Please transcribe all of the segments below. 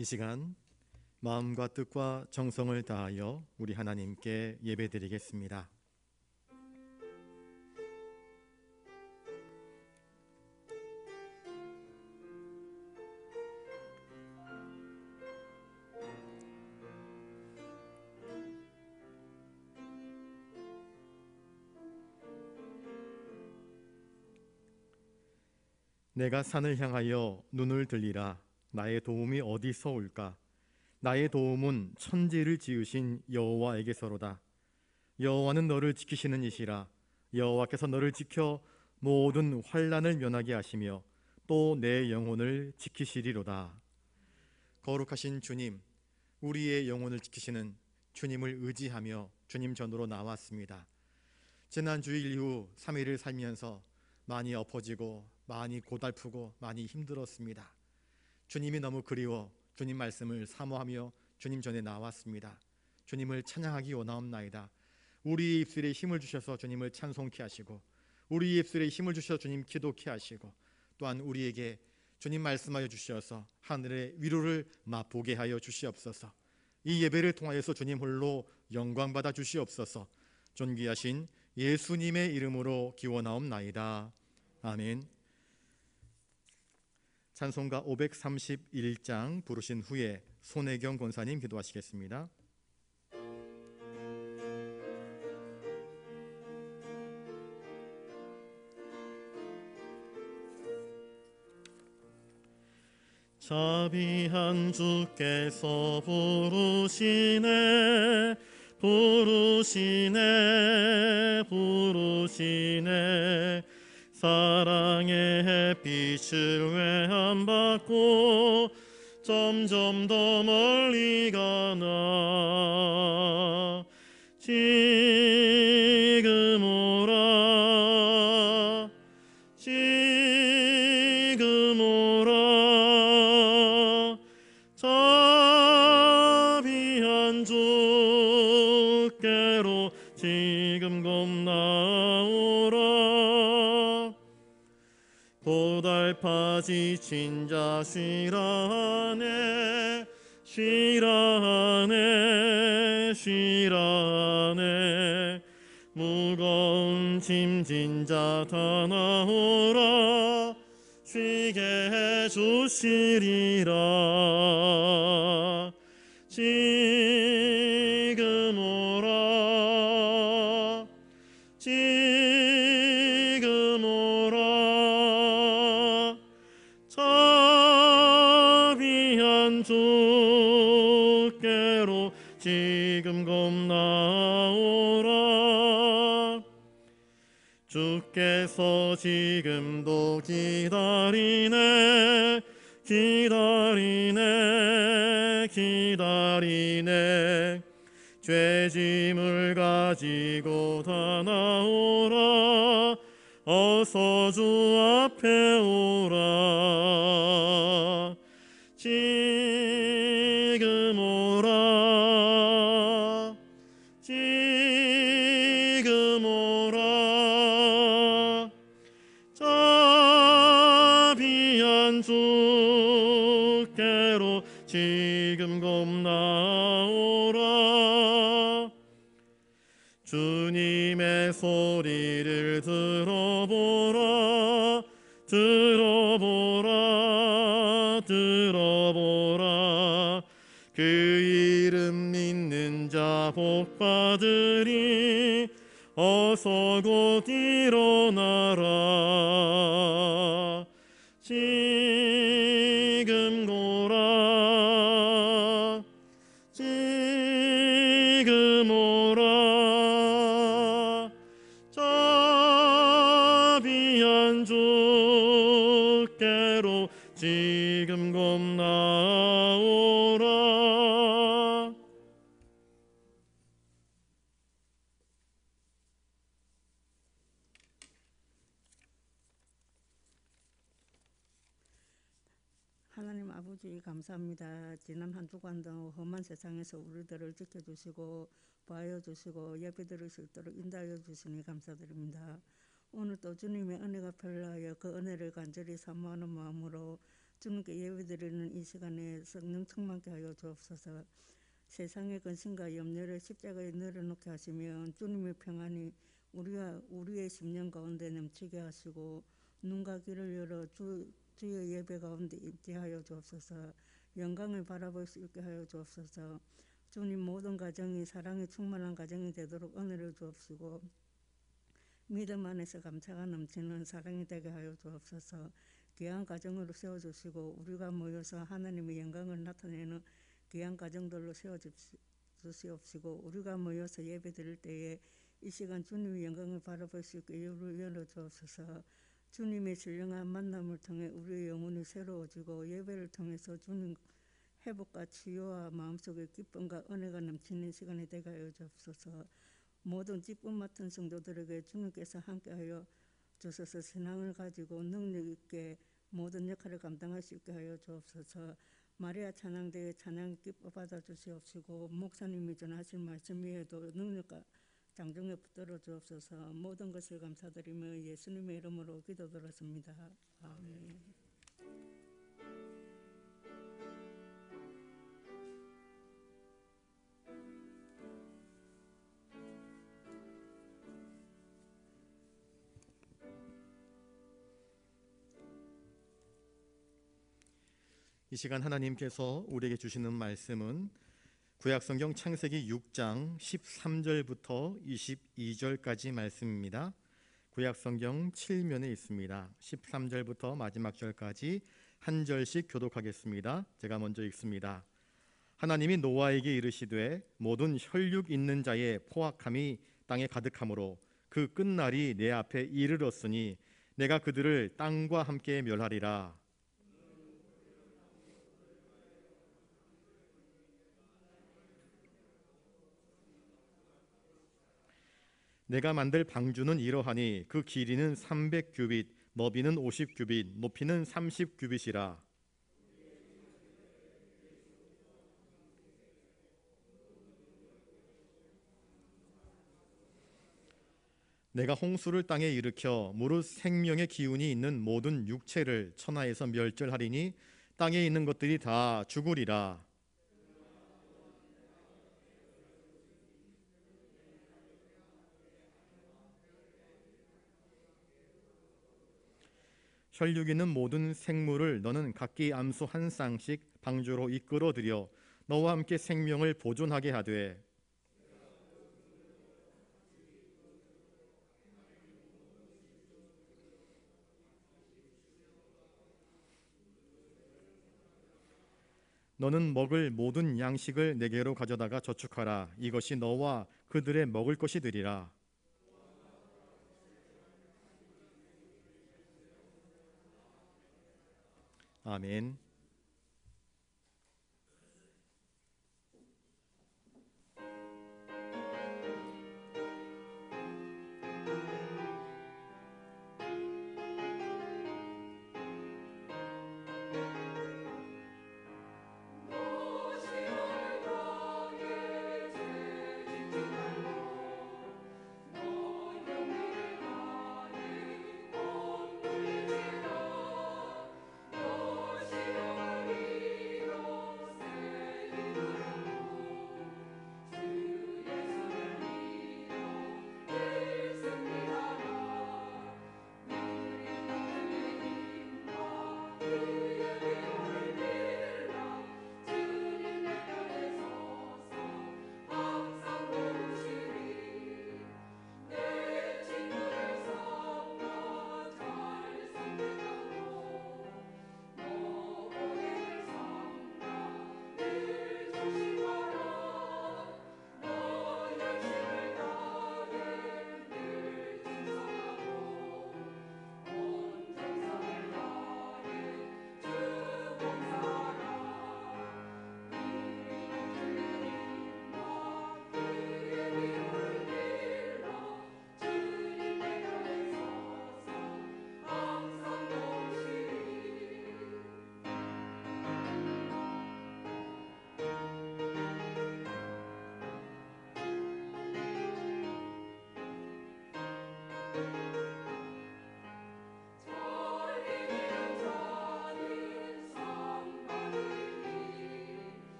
이 시간 마음과 뜻과 정성을 다하여 우리 하나님께 예배드리겠습니다. 내가 산을 향하여 눈을 들리라. 나의 도움이 어디서 올까? 나의 도움은 천지를 지으신 여호와에게서로다. 여호와는 너를 지키시는 이시라. 여호와께서 너를 지켜 모든 환난을 면하게 하시며 또 내 영혼을 지키시리로다. 거룩하신 주님, 우리의 영혼을 지키시는 주님을 의지하며 주님 전으로 나왔습니다. 지난 주일 이후 3일을 살면서 많이 엎어지고 많이 고달프고 많이 힘들었습니다. 주님이 너무 그리워 주님 말씀을 사모하며 주님 전에 나왔습니다. 주님을 찬양하기 원하옵나이다. 우리 입술에 힘을 주셔서 주님을 찬송케 하시고, 우리 입술에 힘을 주셔서 주님 기도케 하시고, 또한 우리에게 주님 말씀하여 주셔서 하늘의 위로를 맛보게 하여 주시옵소서. 이 예배를 통하여서 주님 홀로 영광 받아 주시옵소서. 존귀하신 예수님의 이름으로 기원하옵나이다. 아멘. 찬송가 531장 부르신 후에 손혜경 권사님 기도하시겠습니다. 자비한 주께서 부르시네 부르시네 부르시네. 사랑의 햇빛을 외함받고 점점 더 멀리 가나. 지금 오라 지금 오라. 자비한 주께로 지금 겁나오라. 고달파 지친 자 쉬라하네 쉬라하네 쉬라하네. 무거운 짐진 자 다 나오라. 쉬게 해주시리라. 지금 오라 지금 오라. 자비한 주께로 지금 겁나오라. 주께서 지금도 기다리네 기다리네 기다리네. 죄짐을 가지고 다 나오라. 어서 주 앞에 오라. 지금 오라 지금 오라. 자비한 주께로 지금 겁나오라. 주님의 소리를 들어보라 들어보라 들어보라. 그 이름 믿는 자 복받으리. 어서 곧 일어나라. 지금 오라 지금 오라. 자비한 주께로 지금 겁나오라. 하나님 아버지 감사합니다. 지난 한 주간도 험한 세상에서 우리들을 지켜주시고 보호해 주시고 예배 드릴 수 있도록 인도하여 주시니 감사드립니다. 오늘도 주님의 은혜가 별하여 그 은혜를 간절히 사모하는 마음으로 주님께 예배드리는 이 시간에 성령 충만케 하여 주옵소서. 세상의 근심과 염려를 십자가에 내려놓게 하시면 주님의 평안이 우리의 심령 가운데 넘치게 하시고 눈과 귀를 열어 주의 예배 가운데 임재하여 주옵소서. 영광을 바라볼 수 있게 하여 주옵소서. 주님 모든 가정이 사랑이 충만한 가정이 되도록 은혜를 주옵시고 믿음 안에서 감사가 넘치는 사랑이 되게 하여 주옵소서. 귀한 가정으로 세워주시고 우리가 모여서 하나님의 영광을 나타내는 귀한 가정들로 세워주시옵시고 우리가 모여서 예배 드릴 때에 이 시간 주님의 영광을 바라볼 수 있게 열어주옵소서. 주님의 신령한 만남을 통해 우리의 영혼이 새로워지고 예배를 통해서 주님 회복과 치유와 마음속의 기쁨과 은혜가 넘치는 시간이 되게 하여 주옵소서. 모든 직분 맡은 성도들에게 주님께서 함께하여 주셔서 신앙을 가지고 능력 있게 모든 역할을 감당할 수 있게 하여 주옵소서. 마리아 찬양대회 찬양 기뻐 받아 주시옵시고 목사님이 전하실 말씀 위에도 능력과 장중에 붙들어 주옵소서. 모든 것을 감사드리며 예수님의 이름으로 기도드렸습니다. 아멘. 이 시간 하나님께서 우리에게 주시는 말씀은 구약성경 창세기 6장 13절부터 22절까지 말씀입니다. 구약성경 7면에 있습니다. 13절부터 마지막 절까지 한 절씩 교독하겠습니다. 제가 먼저 읽습니다. 하나님이 노아에게 이르시되 모든 혈육 있는 자의 포악함이 땅에 가득하므로 그 끝날이 내 앞에 이르렀으니 내가 그들을 땅과 함께 멸하리라. 내가 만들 방주는 이러하니 그 길이는 300규빗, 너비는 50규빗, 높이는 30규빗이라. 내가 홍수를 땅에 일으켜 무릇 생명의 기운이 있는 모든 육체를 천하에서 멸절하리니 땅에 있는 것들이 다 죽으리라. 혈육 있는 모든 생물을 너는 각기 암소 한 쌍씩 방주로 이끌어 들여 너와 함께 생명을 보존하게 하되 너는 먹을 모든 양식을 내게로 가져다가 저축하라. 이것이 너와 그들의 먹을 것이 되리라. 아멘.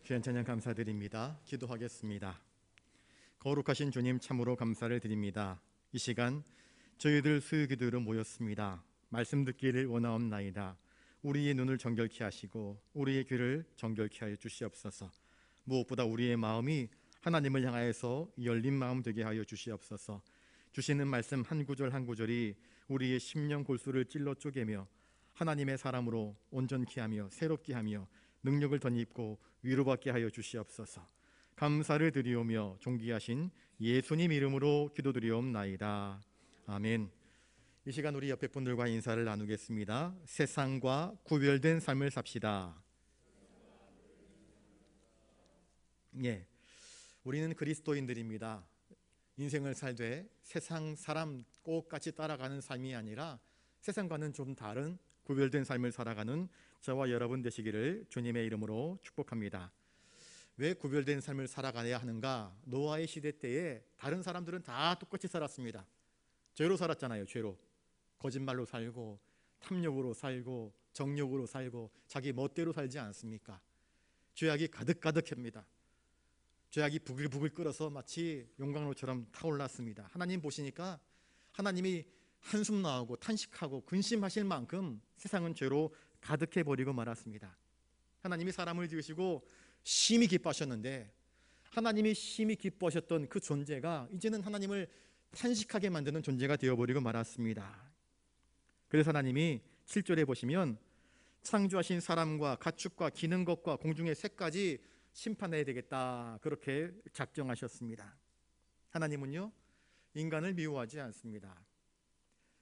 귀한 찬양 감사드립니다. 기도하겠습니다. 거룩하신 주님 참으로 감사를 드립니다. 이 시간 저희들 수요기도로 모였습니다. 말씀 듣기를 원하옵나이다. 우리의 눈을 정결케 하시고 우리의 귀를 정결케 하여 주시옵소서. 무엇보다 우리의 마음이 하나님을 향하여서 열린 마음 되게 하여 주시옵소서. 주시는 말씀 한 구절 한 구절이 우리의 심령 골수를 찔러 쪼개며 하나님의 사람으로 온전케 하며 새롭게 하며 능력을 덧입고 위로받게 하여 주시옵소서. 감사를 드리오며 존귀하신 예수님 이름으로 기도드리옵나이다. 아멘. 이 시간 우리 옆에 분들과 인사를 나누겠습니다. 세상과 구별된 삶을 삽시다. 예, 우리는 그리스도인들입니다. 인생을 살되 세상 사람 꼭같이 따라가는 삶이 아니라 세상과는 좀 다른 구별된 삶을 살아가는 저와 여러분 되시기를 주님의 이름으로 축복합니다. 왜 구별된 삶을 살아가야 하는가? 노아의 시대 때에 다른 사람들은 다 똑같이 살았습니다. 죄로 살았잖아요. 죄로. 거짓말로 살고 탐욕으로 살고 정욕으로 살고 자기 멋대로 살지 않습니까? 죄악이 가득가득합니다. 죄악이 부글부글 끓어서 마치 용광로처럼 타올랐습니다. 하나님 보시니까 하나님이 한숨 나오고 탄식하고 근심하실 만큼 세상은 죄로 가득해버리고 말았습니다. 하나님이 사람을 지으시고 심히 기뻐하셨는데 하나님이 심히 기뻐하셨던 그 존재가 이제는 하나님을 탄식하게 만드는 존재가 되어버리고 말았습니다. 그래서 하나님이 7절에 보시면 창조하신 사람과 가축과 기는 것과 공중의 새까지 심판해야 되겠다, 그렇게 작정하셨습니다. 하나님은요, 인간을 미워하지 않습니다.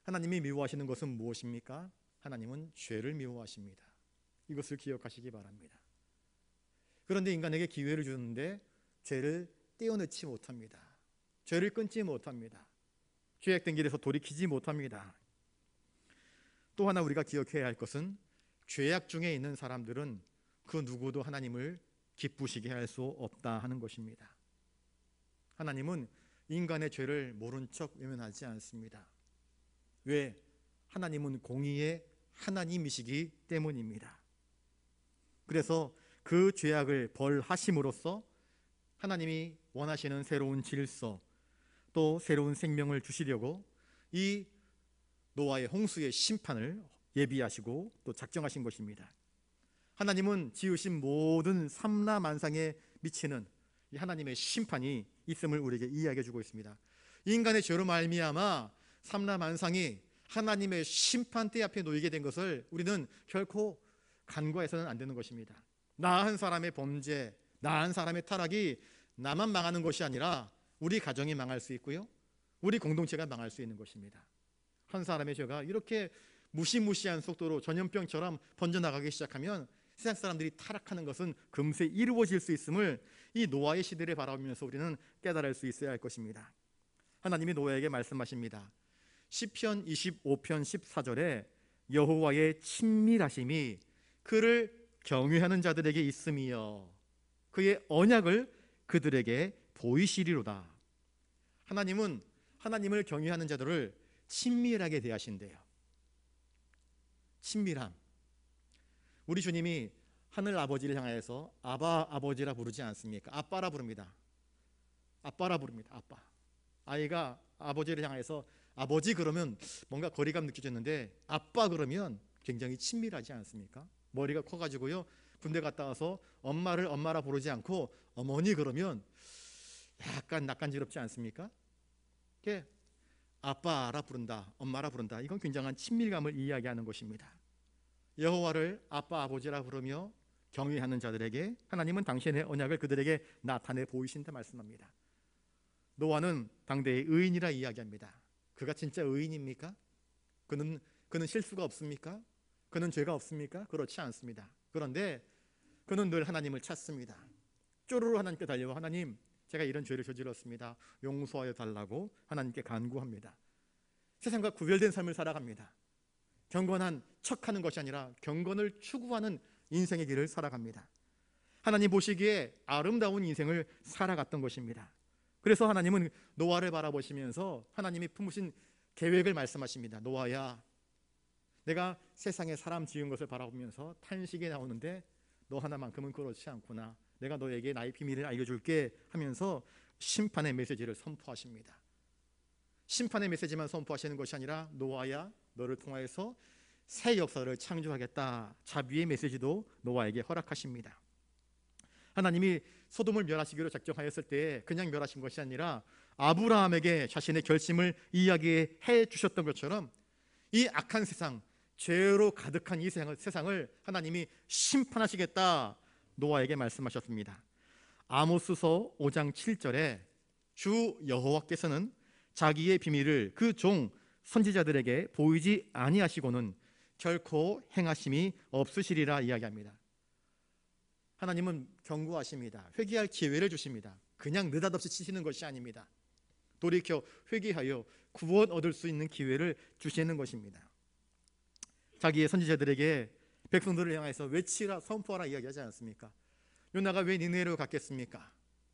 하나님이 미워하시는 것은 무엇입니까? 하나님은 죄를 미워하십니다. 이것을 기억하시기 바랍니다. 그런데 인간에게 기회를 주는데 죄를 떼어놓지 못합니다. 죄를 끊지 못합니다. 죄악된 길에서 돌이키지 못합니다. 또 하나 우리가 기억해야 할 것은 죄악 중에 있는 사람들은 그 누구도 하나님을 기쁘시게 할 수 없다 하는 것입니다. 하나님은 인간의 죄를 모른 척 외면하지 않습니다. 왜? 하나님은 공의의 하나님이시기 때문입니다. 그래서 그 죄악을 벌하심으로써 하나님이 원하시는 새로운 질서, 또 새로운 생명을 주시려고 이 노아의 홍수의 심판을 예비하시고 또 작정하신 것입니다. 하나님은 지으신 모든 삼라만상에 미치는 이 하나님의 심판이 있음을 우리에게 이야기해 주고 있습니다. 인간의 죄로 말미암아 삼라만상이 하나님의 심판대 앞에 놓이게 된 것을 우리는 결코 간과해서는 안 되는 것입니다. 나 한 사람의 범죄, 나 한 사람의 타락이 나만 망하는 것이 아니라 우리 가정이 망할 수 있고요, 우리 공동체가 망할 수 있는 것입니다. 한 사람의 죄가 이렇게 무시무시한 속도로 전염병처럼 번져나가기 시작하면 세상 사람들이 타락하는 것은 금세 이루어질 수 있음을 이 노아의 시대를 바라보면서 우리는 깨달을 수 있어야 할 것입니다. 하나님이 노아에게 말씀하십니다. 시편 25편 14절에 여호와의 친밀하심이 그를 경외하는 자들에게 있음이여 그의 언약을 그들에게 보이시리로다. 하나님은 하나님을 경외하는 자들을 친밀하게 대하신대요. 친밀함. 우리 주님이 하늘 아버지를 향하여서 아바 아버지라 부르지 않습니까? 아빠라 부릅니다. 아빠라 부릅니다. 아빠. 아이가 아버지를 향해서 아버지 그러면 뭔가 거리감 느껴졌는데 아빠 그러면 굉장히 친밀하지 않습니까? 머리가 커가지고요, 군대 갔다 와서 엄마를 엄마라 부르지 않고 어머니 그러면 약간 낯간지럽지 않습니까? 이게 아빠라 부른다, 엄마라 부른다, 이건 굉장한 친밀감을 이야기하는 것입니다. 여호와를 아빠 아버지라 부르며 경외하는 자들에게 하나님은 당신의 언약을 그들에게 나타내 보이신다 말씀합니다. 노아는 당대의 의인이라 이야기합니다. 그가 진짜 의인입니까? 그는 실수가 없습니까? 그는 죄가 없습니까? 그렇지 않습니다. 그런데 그는 늘 하나님을 찾습니다. 쪼르르 하나님께 달려와 하나님, 제가 이런 죄를 저질렀습니다. 용서하여 달라고 하나님께 간구합니다. 세상과 구별된 삶을 살아갑니다. 경건한 척하는 것이 아니라 경건을 추구하는 인생의 길을 살아갑니다. 하나님 보시기에 아름다운 인생을 살아갔던 것입니다. 그래서 하나님은 노아를 바라보시면서 하나님이 품으신 계획을 말씀하십니다. 노아야, 내가 세상에 사람 지은 것을 바라보면서 탄식이 나오는데 너 하나만큼은 그렇지 않구나. 내가 너에게 나의 비밀을 알려줄게 하면서 심판의 메시지를 선포하십니다. 심판의 메시지만 선포하시는 것이 아니라 노아야 너를 통하여서 새 역사를 창조하겠다, 자비의 메시지도 노아에게 허락하십니다. 하나님이 소돔을 멸하시기로 작정하였을 때 그냥 멸하신 것이 아니라 아브라함에게 자신의 결심을 이야기해 주셨던 것처럼 이 악한 세상, 죄로 가득한 이 세상을 하나님이 심판하시겠다 노아에게 말씀하셨습니다. 아모스서 5장 7절에 주 여호와께서는 자기의 비밀을 그 종 선지자들에게 보이지 아니하시고는 결코 행하심이 없으시리라 이야기합니다. 하나님은 경고하십니다. 회개할 기회를 주십니다. 그냥 느닷없이 치시는 것이 아닙니다. 돌이켜 회개하여 구원 얻을 수 있는 기회를 주시는 것입니다. 자기의 선지자들에게 백성들을 향해서 외치라 선포하라 이야기하지 않습니까? 요나가 왜 니느웨로 갔겠습니까?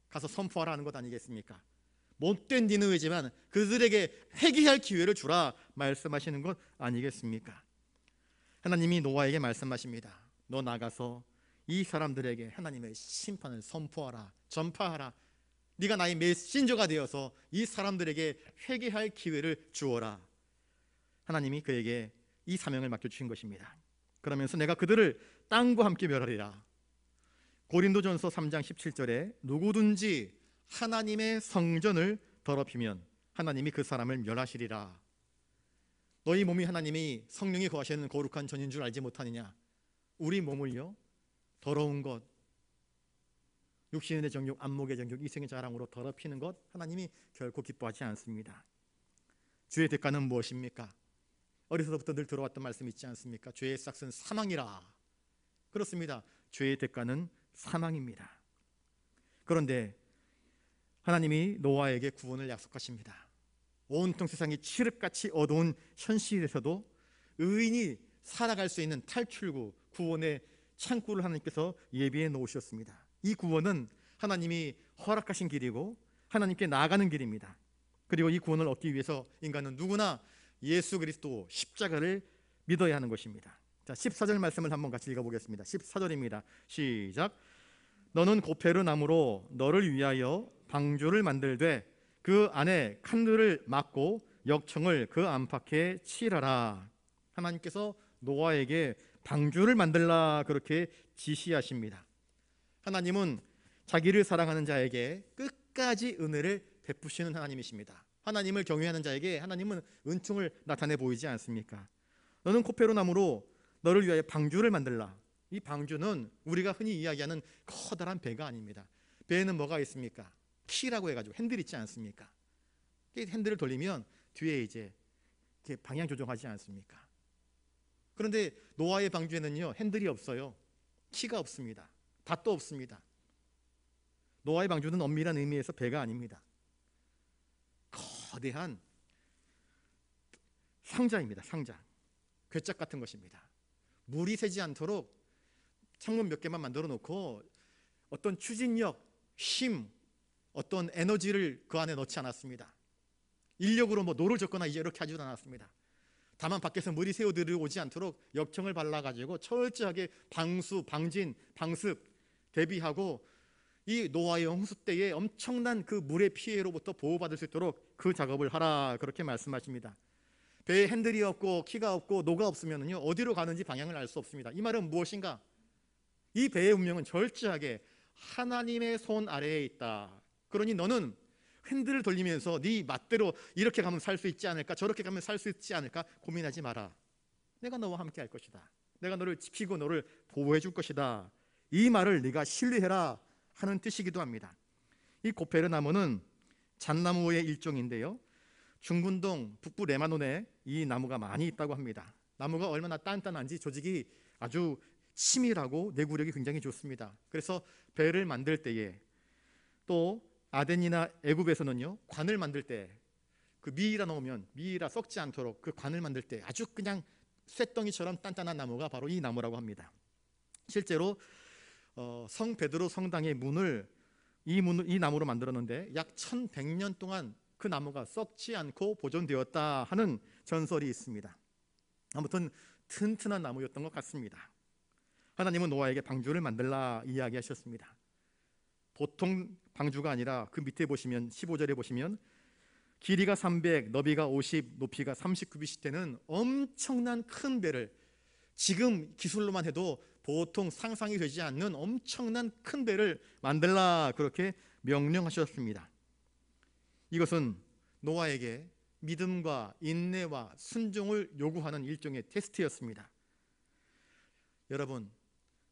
가서 선포하라 하는 것 아니겠습니까? 못된 니느웨지만 그들에게 회개할 기회를 주라 말씀하시는 것 아니겠습니까? 하나님이 노아에게 말씀하십니다. 너 나가서 이 사람들에게 하나님의 심판을 선포하라, 전파하라. 네가 나의 메신저가 되어서 이 사람들에게 회개할 기회를 주어라. 하나님이 그에게 이 사명을 맡겨주신 것입니다. 그러면서 내가 그들을 땅과 함께 멸하리라. 고린도전서 3장 17절에 누구든지 하나님의 성전을 더럽히면 하나님이 그 사람을 멸하시리라. 너희 몸이 하나님이 성령이 거하시는 거룩한 전인 줄 알지 못하느냐? 우리 몸을요 더러운 것, 육신의 정욕, 안목의 정욕, 이생의 자랑으로 더럽히는 것 하나님이 결코 기뻐하지 않습니다. 죄의 대가는 무엇입니까? 어려서부터 늘 들어왔던 말씀 있지 않습니까? 죄의 싹은 사망이라. 그렇습니다. 죄의 대가는 사망입니다. 그런데 하나님이 노아에게 구원을 약속하십니다. 온통 세상이 칠흑같이 어두운 현실에서도 의인이 살아갈 수 있는 탈출구, 구원의 창구를 하나님께서 예비해 놓으셨습니다. 이 구원은 하나님이 허락하신 길이고 하나님께 나아가는 길입니다. 그리고 이 구원을 얻기 위해서 인간은 누구나 예수 그리스도 십자가를 믿어야 하는 것입니다. 자, 14절 말씀을 한번 같이 읽어보겠습니다. 14절입니다. 시작. 너는 고페르 나무로 너를 위하여 방주를 만들되 그 안에 칸들을 막고 역청을 그 안팎에 칠하라. 하나님께서 노아에게 방주를 만들라 그렇게 지시하십니다. 하나님은 자기를 사랑하는 자에게 끝까지 은혜를 베푸시는 하나님이십니다. 하나님을 경외하는 자에게 하나님은 은총을 나타내 보이지 않습니까? 너는 코페로 나무로 너를 위하여 방주를 만들라. 이 방주는 우리가 흔히 이야기하는 커다란 배가 아닙니다. 배에는 뭐가 있습니까? 키라고 해가지고 핸들 있지 않습니까? 핸들을 돌리면 뒤에 이제 방향 조정하지 않습니까? 그런데 노아의 방주에는요 핸들이 없어요. 키가 없습니다. 닷도 없습니다. 노아의 방주는 엄밀한 의미에서 배가 아닙니다. 거대한 상자입니다. 상자, 괴짝 같은 것입니다. 물이 새지 않도록 창문 몇 개만 만들어 놓고 어떤 추진력, 힘, 어떤 에너지를 그 안에 넣지 않았습니다. 인력으로 노를 젓거나 이렇게 하지도 않았습니다. 다만 밖에서 물이 새어 들어오지 않도록 역청을 발라가지고 철저하게 방수, 방진, 방습 대비하고 이 노아의 홍수 때에 엄청난 그 물의 피해로부터 보호받을 수 있도록 그 작업을 하라 그렇게 말씀하십니다. 배에 핸들이 없고 키가 없고 노가 없으면요 어디로 가는지 방향을 알 수 없습니다. 이 말은 무엇인가? 이 배의 운명은 철저하게 하나님의 손 아래에 있다. 그러니 너는 핸들을 돌리면서 네 맛대로 이렇게 가면 살 수 있지 않을까, 저렇게 가면 살 수 있지 않을까 고민하지 마라. 내가 너와 함께 할 것이다. 내가 너를 지키고 너를 보호해 줄 것이다. 이 말을 네가 신뢰해라 하는 뜻이기도 합니다. 이 고페르 나무는 잣나무의 일종인데요, 중군동 북부 레바논에 이 나무가 많이 있다고 합니다. 나무가 얼마나 단단한지 조직이 아주 치밀하고 내구력이 굉장히 좋습니다. 그래서 배를 만들 때에 또 아덴이나 애굽에서는요 관을 만들 때 그 미이라 넣으면 미이라 썩지 않도록 그 관을 만들 때 아주 그냥 쇳덩이처럼 단단한 나무가 바로 이 나무라고 합니다. 실제로 성 베드로 성당의 문을 이 나무로 만들었는데 약 1100년 동안 그 나무가 썩지 않고 보존되었다 하는 전설이 있습니다. 아무튼 튼튼한 나무였던 것 같습니다. 하나님은 노아에게 방주를 만들라 이야기하셨습니다. 보통 방주가 아니라 그 밑에 보시면 15절에 보시면 길이가 300, 너비가 50, 높이가 30규빗이 되는 엄청난 큰 배를, 지금 기술로만 해도 보통 상상이 되지 않는 엄청난 큰 배를 만들라, 그렇게 명령하셨습니다. 이것은 노아에게 믿음과 인내와 순종을 요구하는 일종의 테스트였습니다. 여러분,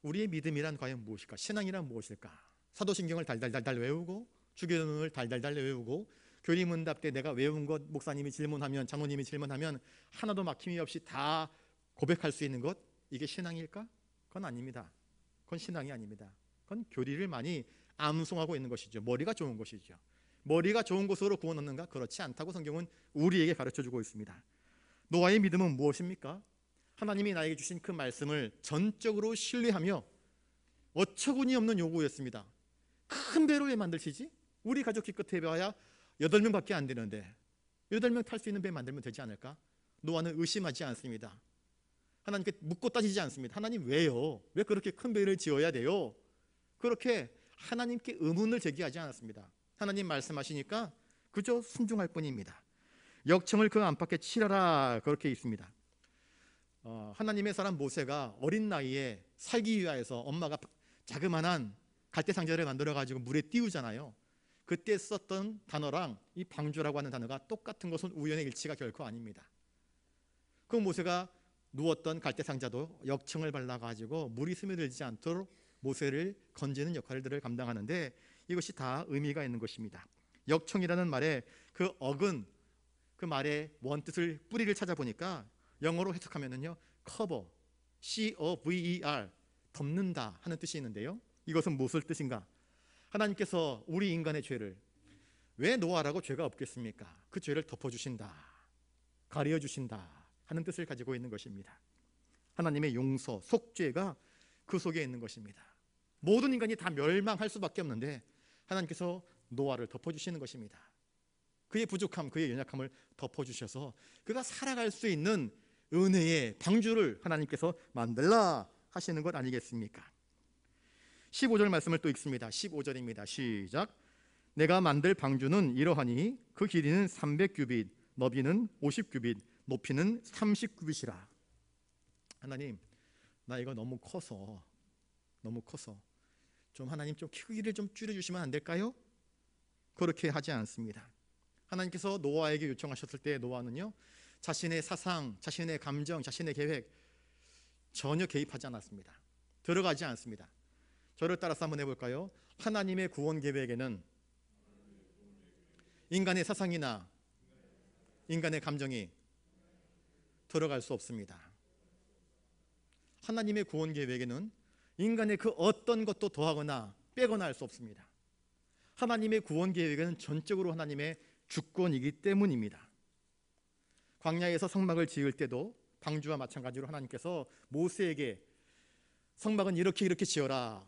우리의 믿음이란 과연 무엇일까? 신앙이란 무엇일까? 사도신경을 달달달달 외우고 주기도문을 달달달 외우고 교리문답 때 내가 외운 것 목사님이 질문하면, 장로님이 질문하면 하나도 막힘이 없이 다 고백할 수 있는 것, 이게 신앙일까? 그건 아닙니다. 그건 신앙이 아닙니다. 그건 교리를 많이 암송하고 있는 것이죠. 머리가 좋은 것이죠. 머리가 좋은 것으로 구원 얻는가? 그렇지 않다고 성경은 우리에게 가르쳐주고 있습니다. 노아의 믿음은 무엇입니까? 하나님이 나에게 주신 그 말씀을 전적으로 신뢰하며 어처구니 없는 요구였습니다. 큰 배로 왜 만드시지? 우리 가족 기껏 해봐야 8명밖에 안 되는데 8명 탈 수 있는 배 만들면 되지 않을까? 노아는 의심하지 않습니다. 하나님께 묻고 따지지 않습니다. 하나님 왜요? 왜 그렇게 큰 배를 지어야 돼요? 그렇게 하나님께 의문을 제기하지 않았습니다. 하나님 말씀하시니까 그저 순종할 뿐입니다. 역청을 그 안팎에 칠하라, 그렇게 있습니다. 하나님의 사람 모세가 어린 나이에 살기 위하여서 엄마가 자그만한 갈대 상자를 만들어 가지고 물에 띄우잖아요. 그때 썼던 단어랑 이 방주라고 하는 단어가 똑같은 것은 우연의 일치가 결코 아닙니다. 그 모세가 누웠던 갈대 상자도 역청을 발라 가지고 물이 스며들지 않도록 모세를 건지는 역할들을 감당하는데, 이것이 다 의미가 있는 것입니다. 역청이라는 말의 그 어근, 그 말의 원뜻을, 뿌리를 찾아보니까 영어로 해석하면은요, cover, C-O-V-E-R, 덮는다 하는 뜻이 있는데요, 이것은 무엇을 뜻인가? 하나님께서 우리 인간의 죄를, 왜 노아라고 죄가 없겠습니까? 그 죄를 덮어주신다, 가려주신다 하는 뜻을 가지고 있는 것입니다. 하나님의 용서, 속죄가 그 속에 있는 것입니다. 모든 인간이 다 멸망할 수밖에 없는데 하나님께서 노아를 덮어주시는 것입니다. 그의 부족함, 그의 연약함을 덮어주셔서 그가 살아갈 수 있는 은혜의 방주를 하나님께서 만들라 하시는 것 아니겠습니까? 15절 말씀을 또 읽습니다. 15절입니다. 시작. 내가 만들 방주는 이러하니 그 길이는 300규빗, 너비는 50규빗, 높이는 30규빗이라. 하나님, 나 이거 너무 커서 좀 하나님 좀 크기를 좀 줄여주시면 안 될까요? 그렇게 하지 않습니다. 하나님께서 노아에게 요청하셨을 때 노아는요, 자신의 사상, 자신의 감정, 자신의 계획 전혀 개입하지 않았습니다. 들어가지 않습니다. 저를 따라서 한번 해볼까요? 하나님의 구원 계획에는 인간의 사상이나 인간의 감정이 들어갈 수 없습니다. 하나님의 구원 계획에는 인간의 그 어떤 것도 더하거나 빼거나 할 수 없습니다. 하나님의 구원 계획은 전적으로 하나님의 주권이기 때문입니다. 광야에서 성막을 지을 때도 방주와 마찬가지로 하나님께서 모세에게 성막은 이렇게 지어라,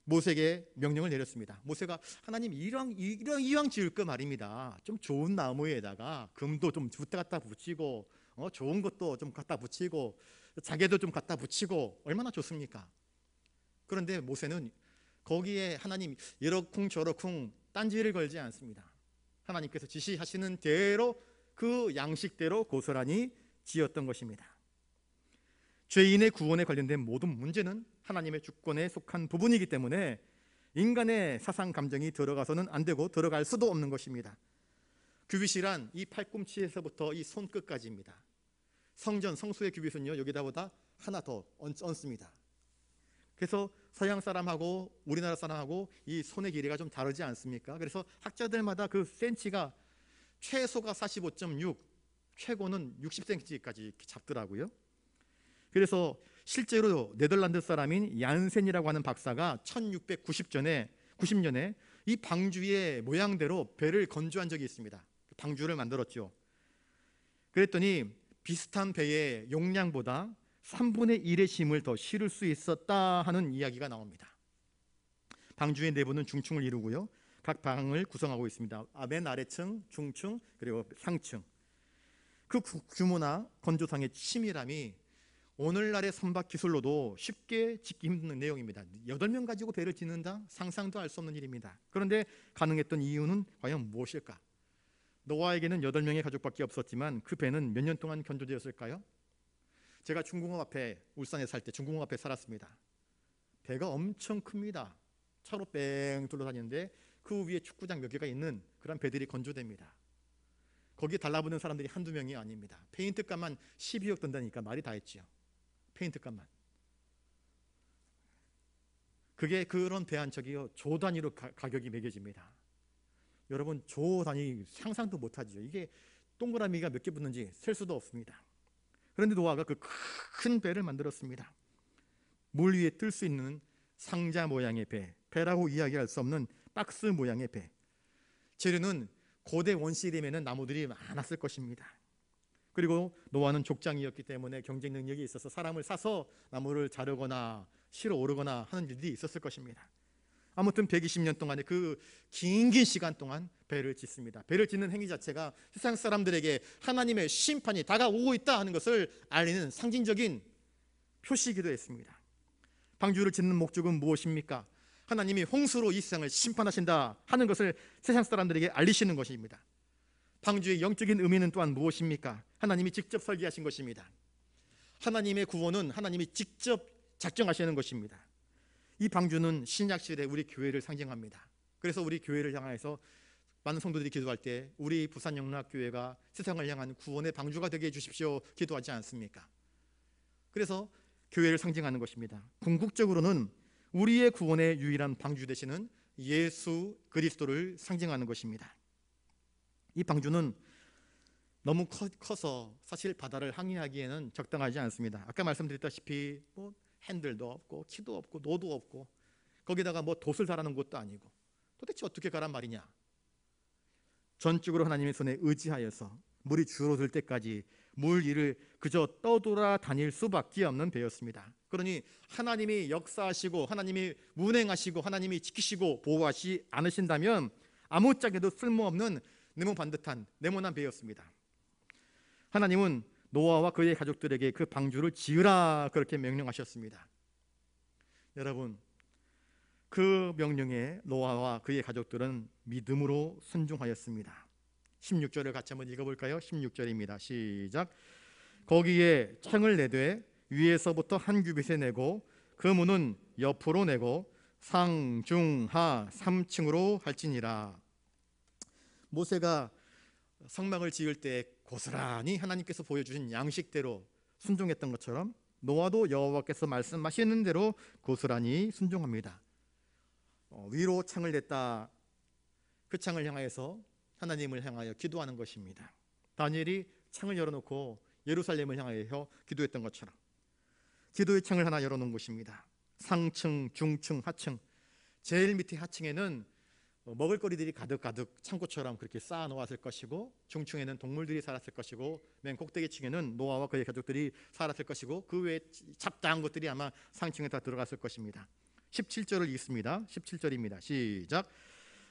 모세에게 명령을 내렸습니다. 모세가 하나님 이왕 지을 거 말입니다. 좀 좋은 나무에다가 금도 좀 갖다 붙이고 좋은 것도 좀 갖다 붙이고 자개도 좀 갖다 붙이고 얼마나 좋습니까? 그런데 모세는 거기에 하나님 이러쿵 저러쿵 딴지를 걸지 않습니다. 하나님께서 지시하시는 대로 그 양식대로 고스란히 지었던 것입니다. 죄인의 구원에 관련된 모든 문제는 하나님의 주권에 속한 부분이기 때문에 인간의 사상 감정이 들어가서는 안 되고 들어갈 수도 없는 것입니다. 규빗이란 이 팔꿈치에서부터 이 손끝까지입니다. 성수의 규빗은요, 여기다보다 하나 더 얹습니다. 그래서 서양 사람하고 우리나라 사람하고 이 손의 길이가 좀 다르지 않습니까? 그래서 학자들마다 그 센치가 최소가 45.6, 최고는 60cm까지 이렇게 잡더라고요. 그래서 실제로 네덜란드 사람인 얀센이라고 하는 박사가 1690년에 이 방주의 모양대로 배를 건조한 적이 있습니다. 방주를 만들었죠. 그랬더니 비슷한 배의 용량보다 3분의 1의 짐을 더 실을 수 있었다 하는 이야기가 나옵니다. 방주의 내부는 중층을 이루고요, 각 방을 구성하고 있습니다. 맨 아래층, 중층, 그리고 상층. 그 규모나 건조상의 치밀함이 오늘날의 선박 기술로도 쉽게 짓기 힘든 내용입니다. 8명 가지고 배를 짓는다? 상상도 할 수 없는 일입니다. 그런데 가능했던 이유는 과연 무엇일까? 노아에게는 8명의 가족밖에 없었지만 그 배는 몇 년 동안 건조되었을까요? 제가 중공업 앞에, 울산에 살 때 중공업 앞에 살았습니다. 배가 엄청 큽니다. 차로 뺑 둘러다니는데 그 위에 축구장 몇 개가 있는 그런 배들이 건조됩니다. 거기에 달라붙는 사람들이 한두 명이 아닙니다. 페인트값만 12억 든다니까 말이 다 했지요. 페인트값만. 그게 그런 배 한 척이요, 조 단위로 가격이 매겨집니다. 여러분, 조 단위 상상도 못하죠. 이게 동그라미가 몇 개 붙는지 셀 수도 없습니다. 그런데 노아가 그 큰 배를 만들었습니다. 물 위에 뜰 수 있는 상자 모양의 배, 배라고 이야기할 수 없는 박스 모양의 배. 재료는 고대 원시림에는 나무들이 많았을 것입니다. 그리고 노아는 족장이었기 때문에 경쟁 능력이 있어서 사람을 사서 나무를 자르거나 실어 오르거나 하는 일들이 있었을 것입니다. 아무튼 120년 동안의 그 긴 시간 동안 배를 짓습니다. 배를 짓는 행위 자체가 세상 사람들에게 하나님의 심판이 다가오고 있다 하는 것을 알리는 상징적인 표시이기도 했습니다. 방주를 짓는 목적은 무엇입니까? 하나님이 홍수로 이 세상을 심판하신다 하는 것을 세상 사람들에게 알리시는 것입니다. 방주의 영적인 의미는 또한 무엇입니까? 하나님이 직접 설계하신 것입니다. 하나님의 구원은 하나님이 직접 작정하시는 것입니다. 이 방주는 신약시대 우리 교회를 상징합니다. 그래서 우리 교회를 향해서 많은 성도들이 기도할 때 우리 부산영락교회가 세상을 향한 구원의 방주가 되게 해주십시오 기도하지 않습니까? 그래서 교회를 상징하는 것입니다. 궁극적으로는 우리의 구원의 유일한 방주 되시는 예수 그리스도를 상징하는 것입니다. 이 방주는 너무 커서 사실 바다를 항해하기에는 적당하지 않습니다. 아까 말씀드렸다시피 핸들도 없고 키도 없고 노도 없고 거기다가 돛을 달아놓은 것도 아니고 도대체 어떻게 가란 말이냐. 전적으로 하나님의 손에 의지하여서 물이 줄어들 때까지 물 위를 그저 떠돌아 다닐 수밖에 없는 배였습니다. 그러니 하나님이 역사하시고 하나님이 운행하시고 하나님이 지키시고 보호하시 않으신다면 아무짝에도 쓸모없는 네모반듯한 네모난 배였습니다. 하나님은 노아와 그의 가족들에게 그 방주를 지으라 그렇게 명령하셨습니다. 여러분, 그 명령에 노아와 그의 가족들은 믿음으로 순종하였습니다. 16절을 같이 한번 읽어볼까요? 16절입니다. 시작. 거기에 창을 내되 위에서부터 한 규빗에 내고 그 문은 옆으로 내고 상중하 3층으로 할지니라. 모세가 성막을 지을 때 고스란히 하나님께서 보여주신 양식대로 순종했던 것처럼 노아도 여호와께서 말씀하시는 대로 고스란히 순종합니다. 위로 창을 냈다. 그 창을 향해서 하나님을 향하여 기도하는 것입니다. 다니엘이 창을 열어놓고 예루살렘을 향하여 기도했던 것처럼 기도의 창을 하나 열어놓은 것입니다. 상층, 중층, 하층. 제일 밑에 하층에는 먹을거리들이 가득가득 창고처럼 그렇게 쌓아 놓았을 것이고, 중층에는 동물들이 살았을 것이고, 맨 꼭대기층에는 노아와 그의 가족들이 살았을 것이고, 그 외에 잡다한 것들이 아마 상층에 다 들어갔을 것입니다. 17절을 읽습니다. 17절입니다. 시작.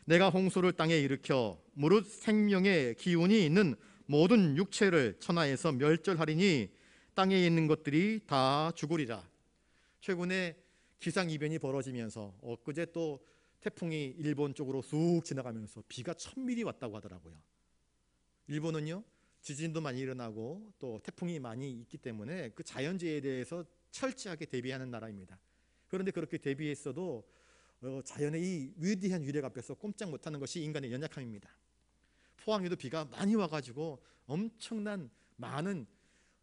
내가 홍수를 땅에 일으켜 무릇 생명의 기운이 있는 모든 육체를 천하에서 멸절하리니 땅에 있는 것들이 다 죽으리라. 최근에 기상이변이 벌어지면서 엊그제 또 태풍이 일본 쪽으로 쑥 지나가면서 비가 1000mm 왔다고 하더라고요. 일본은요, 지진도 많이 일어나고 또 태풍이 많이 있기 때문에 그 자연재해에 대해서 철저하게 대비하는 나라입니다. 그런데 그렇게 대비했어도 자연의 이 위대한 위력 앞에서 꼼짝 못하는 것이 인간의 연약함입니다. 포항에도 비가 많이 와가지고 엄청난 많은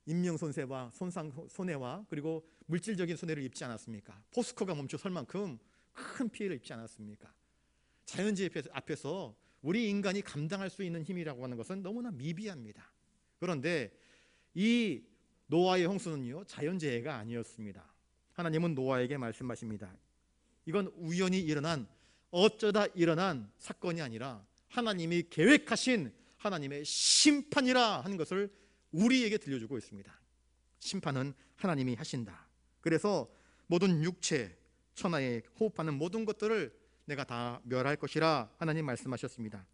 인명손해와 손해와 그리고 물질적인 손해를 입지 않았습니까? 포스코가 멈춰설 만큼 큰 피해를 입지 않았습니까? 자연재해 앞에서 우리 인간이 감당할 수 있는 힘이라고 하는 것은 너무나 미비합니다. 그런데 이 노아의 홍수는요, 자연재해가 아니었습니다. 하나님은 노아에게 말씀하십니다. 이건 우연히 일어난, 어쩌다 일어난 사건이 아니라 하나님이 계획하신 하나님의 심판이라 하는 것을 우리에게 들려주고 있습니다. 심판은 하나님이 하신다. 그래서 모든 육체, 천하에 호흡하는 모든 것들을 내가 다 멸할 것이라 하나님 말씀하셨습니다.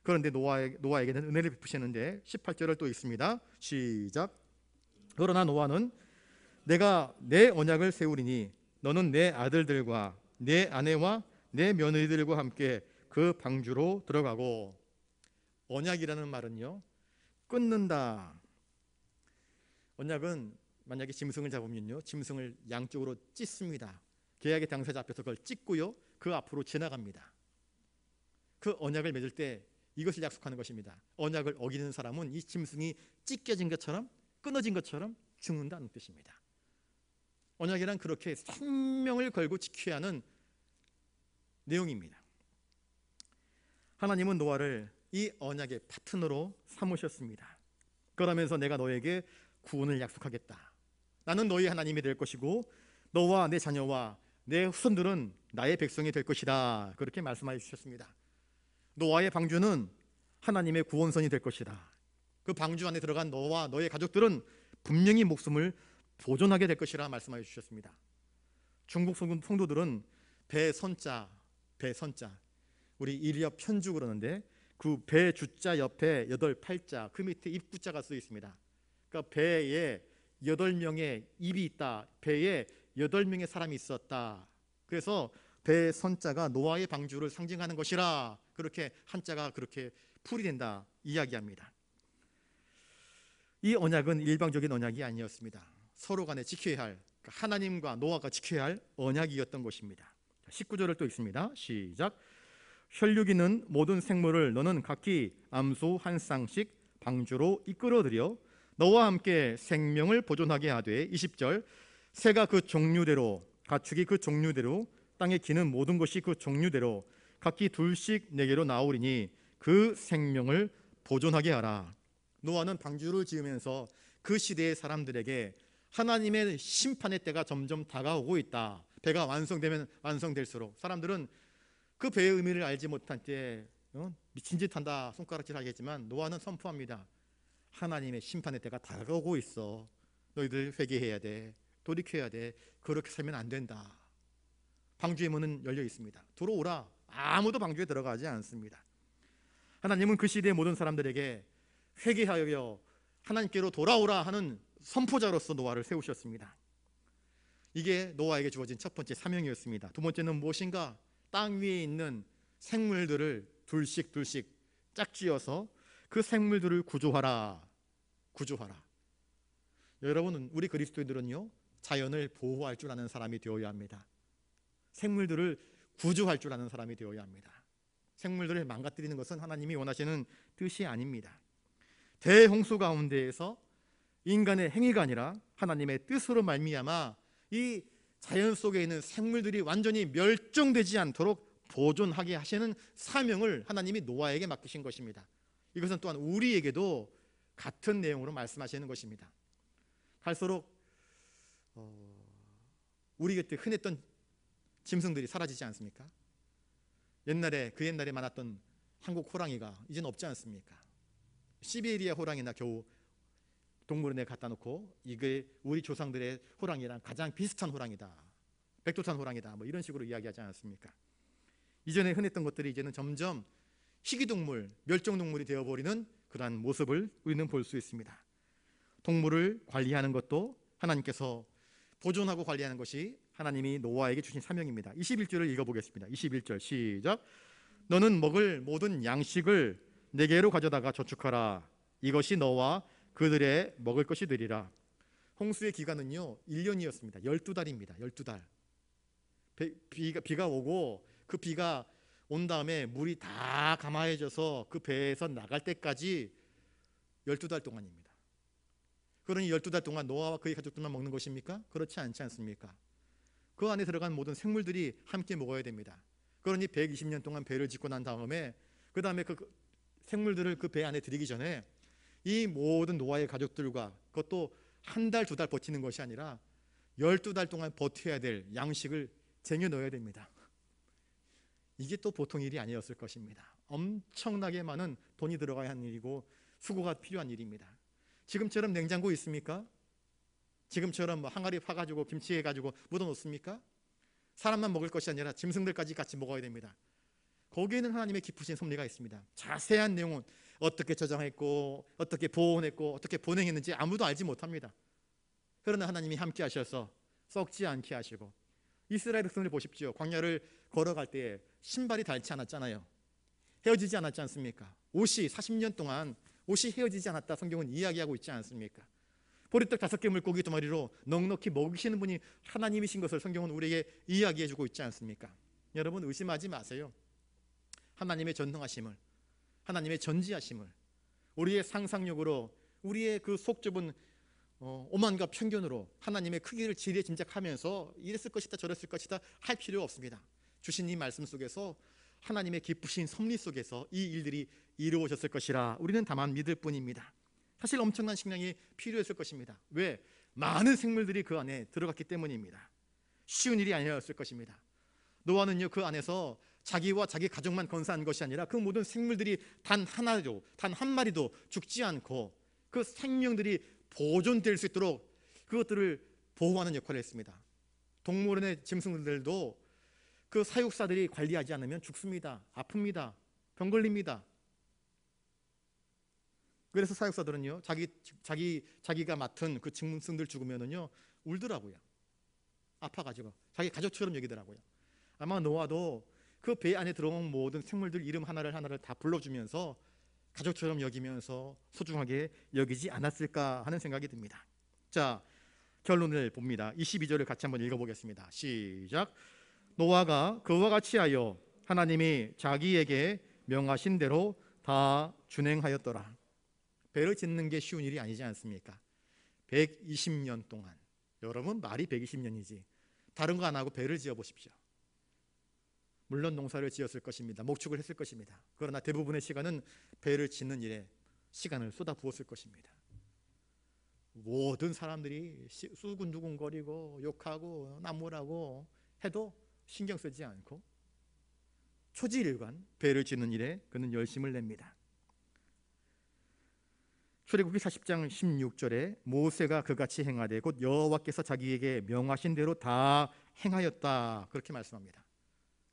그런데 노아에게는 은혜를 베푸시는데 18절을 또 읽습니다. 시작. 그러나 노아는 내가 내 언약을 세우리니 너는 내 아들들과 내 아내와 내 며느리들과 함께 그 방주로 들어가고. 언약이라는 말은요, 끊는다. 언약은 만약에 짐승을 잡으면요, 짐승을 양쪽으로 찢습니다. 계약의 당사자 앞에서 그걸 찢고요, 그 앞으로 지나갑니다. 그 언약을 맺을 때 이것을 약속하는 것입니다. 언약을 어기는 사람은 이 짐승이 찢겨진 것처럼, 끊어진 것처럼 죽는다는 뜻입니다. 언약이란 그렇게 생명을 걸고 지켜야 하는 내용입니다. 하나님은 노아를 이 언약의 파트너로 삼으셨습니다. 그러면서 내가 너에게 구원을 약속하겠다. 나는 너희 하나님이 될 것이고 너와 내 자녀와 내 후손들은 나의 백성이 될 것이다. 그렇게 말씀하여 주셨습니다. 노아의 방주는 하나님의 구원선이 될 것이다. 그 방주 안에 들어간 너와 너의 가족들은 분명히 목숨을 보존하게 될 것이라 말씀하여 주셨습니다. 중국 성도들은 배선자, 우리 일이어 편주 그러는데 그 배 주자 옆에 8팔자, 그 밑에 입구자가 쓰여 있습니다. 그러니까 배에 8명의 입이 있다. 배에 8명의 사람이 있었다. 그래서 배선자가 노아의 방주를 상징하는 것이라 그렇게 한자가 그렇게 풀이된다 이야기합니다. 이 언약은 일방적인 언약이 아니었습니다. 서로 간에 지켜야 할, 하나님과 노아가 지켜야 할 언약이었던 것입니다. 19절을 또 읽습니다. 시작. 혈육이는 모든 생물을 너는 각기 암소 한 쌍씩 방주로 이끌어들여 너와 함께 생명을 보존하게 하되. 20절. 새가 그 종류대로, 가축이 그 종류대로, 땅에 기는 모든 것이 그 종류대로 각기 둘씩 내게로 나오리니 그 생명을 보존하게 하라. 노아는 방주를 지으면서 그 시대의 사람들에게 하나님의 심판의 때가 점점 다가오고 있다. 배가 완성되면 완성될수록 사람들은 그 배의 의미를 알지 못한 때에 미친 짓 한다 손가락질 하겠지만 노아는 선포합니다. 하나님의 심판의 때가 다가오고 있어. 너희들 회개해야 돼. 돌이켜야 돼. 그렇게 살면 안 된다. 방주의 문은 열려 있습니다. 들어오라. 아무도 방주에 들어가지 않습니다. 하나님은 그 시대의 모든 사람들에게 회개하여 하나님께로 돌아오라 하는 선포자로서 노아를 세우셨습니다. 이게 노아에게 주어진 첫 번째 사명이었습니다. 두 번째는 무엇인가? 땅 위에 있는 생물들을 둘씩 짝지어서 그 생물들을 구조하라. 여러분, 우리 그리스도인들은요, 자연을 보호할 줄 아는 사람이 되어야 합니다. 생물들을 구조할 줄 아는 사람이 되어야 합니다. 생물들을 망가뜨리는 것은 하나님이 원하시는 뜻이 아닙니다. 대홍수 가운데에서 인간의 행위가 아니라 하나님의 뜻으로 말미암아 이 자연 속에 있는 생물들이 완전히 멸종되지 않도록 보존하게 하시는 사명을 하나님이 노아에게 맡기신 것입니다. 이것은 또한 우리에게도 같은 내용으로 말씀하시는 것입니다. 갈수록 우리 곁에 흔했던 짐승들이 사라지지 않습니까? 그 옛날에 많았던 한국 호랑이가 이제는 없지 않습니까? 시베리아 호랑이나 겨우 동물원에 갖다 놓고 이게 우리 조상들의 호랑이랑 가장 비슷한 호랑이다, 백두산 호랑이다, 뭐 이런 식으로 이야기하지 않았습니까? 이전에 흔했던 것들이 이제는 점점 희귀동물, 멸종동물이 되어버리는 그러한 모습을 우리는 볼 수 있습니다. 동물을 관리하는 것도 하나님께서 보존하고 관리하는 것이 하나님이 노아에게 주신 사명입니다. 21절을 읽어보겠습니다. 21절 시작. 너는 먹을 모든 양식을 내게로 가져다가 저축하라. 이것이 너와 그들의 먹을 것이 되리라. 홍수의 기간은요 1년이었습니다. 12달입니다. 12달. 비가 오고 그 비가 온 다음에 물이 다 감화해져서 그 배에서 나갈 때까지 12달 동안입니다. 그러니 12달 동안 노아와 그의 가족들만 먹는 것입니까? 그렇지 않지 않습니까? 그 안에 들어간 모든 생물들이 함께 먹어야 됩니다. 그러니 120년 동안 배를 짓고 난 다음에 그 다음에 그 생물들을 그 배 안에 들이기 전에 이 모든 노아의 가족들과 그것도 한 달, 2달 버티는 것이 아니라 12달 동안 버텨야 될 양식을 쟁여 넣어야 됩니다. 이게 또 보통 일이 아니었을 것입니다. 엄청나게 많은 돈이 들어가야 하는 일이고 수고가 필요한 일입니다. 지금처럼 냉장고 있습니까? 지금처럼 뭐 항아리 파가지고 김치 해가지고 묻어놓습니까? 사람만 먹을 것이 아니라 짐승들까지 같이 먹어야 됩니다. 거기에는 하나님의 깊으신 섭리가 있습니다. 자세한 내용은 어떻게 저장했고 어떻게 보온했고 어떻게 보냉했는지 아무도 알지 못합니다. 그러나 하나님이 함께 하셔서 썩지 않게 하시고, 이스라엘 백성을 보십시오. 광야를 걸어갈 때에 신발이 닳지 않았잖아요. 헤어지지 않았지 않습니까? 옷이 40년 동안 옷이 헤어지지 않았다 성경은 이야기하고 있지 않습니까? 보리떡 5개 물고기 2마리로 넉넉히 먹이시는 분이 하나님이신 것을 성경은 우리에게 이야기해주고 있지 않습니까? 여러분, 의심하지 마세요. 하나님의 전능하심을, 하나님의 전지하심을 우리의 상상력으로, 우리의 그 속 좁은 오만과 편견으로 하나님의 크기를 지레 짐작하면서 이랬을 것이다 저랬을 것이다 할 필요 없습니다. 주신 이 말씀 속에서 하나님의 기쁘신 섭리 속에서 이 일들이 이루어졌을 것이라 우리는 다만 믿을 뿐입니다. 사실 엄청난 식량이 필요했을 것입니다. 왜? 많은 생물들이 그 안에 들어갔기 때문입니다. 쉬운 일이 아니었을 것입니다. 노아는요, 그 안에서 자기와 자기 가족만 건사한 것이 아니라 그 모든 생물들이 단 하나도, 단 한 마리도 죽지 않고 그 생명들이 보존될 수 있도록 그것들을 보호하는 역할을 했습니다. 동물원의 짐승들도 그 사육사들이 관리하지 않으면 죽습니다. 아픕니다. 병 걸립니다. 그래서 사육사들은요, 자기가 맡은 그 짐승들 죽으면은요 울더라고요. 아파가지고 자기 가족처럼 여기더라고요. 아마 노아도 그 배 안에 들어온 모든 생물들 이름 하나를 다 불러주면서 가족처럼 여기면서 소중하게 여기지 않았을까 하는 생각이 듭니다. 자, 결론을 봅니다. 22절을 같이 한번 읽어보겠습니다. 시작. 노아가 그와 같이 하여 하나님이 자기에게 명하신 대로 다 준행하였더라. 배를 짓는 게 쉬운 일이 아니지 않습니까? 120년 동안, 여러분 말이 120년이지 다른 거 안 하고 배를 지어 보십시오. 물론 농사를 지었을 것입니다. 목축을 했을 것입니다. 그러나 대부분의 시간은 배를 짓는 일에 시간을 쏟아부었을 것입니다. 모든 사람들이 수군두군거리고 욕하고 나무라고 해도 신경 쓰지 않고 초지일관 배를 짓는 일에 그는 열심을 냅니다. 출애굽기 40장 16절에 모세가 그같이 행하되 곧 여호와께서 자기에게 명하신 대로 다 행하였다, 그렇게 말씀합니다.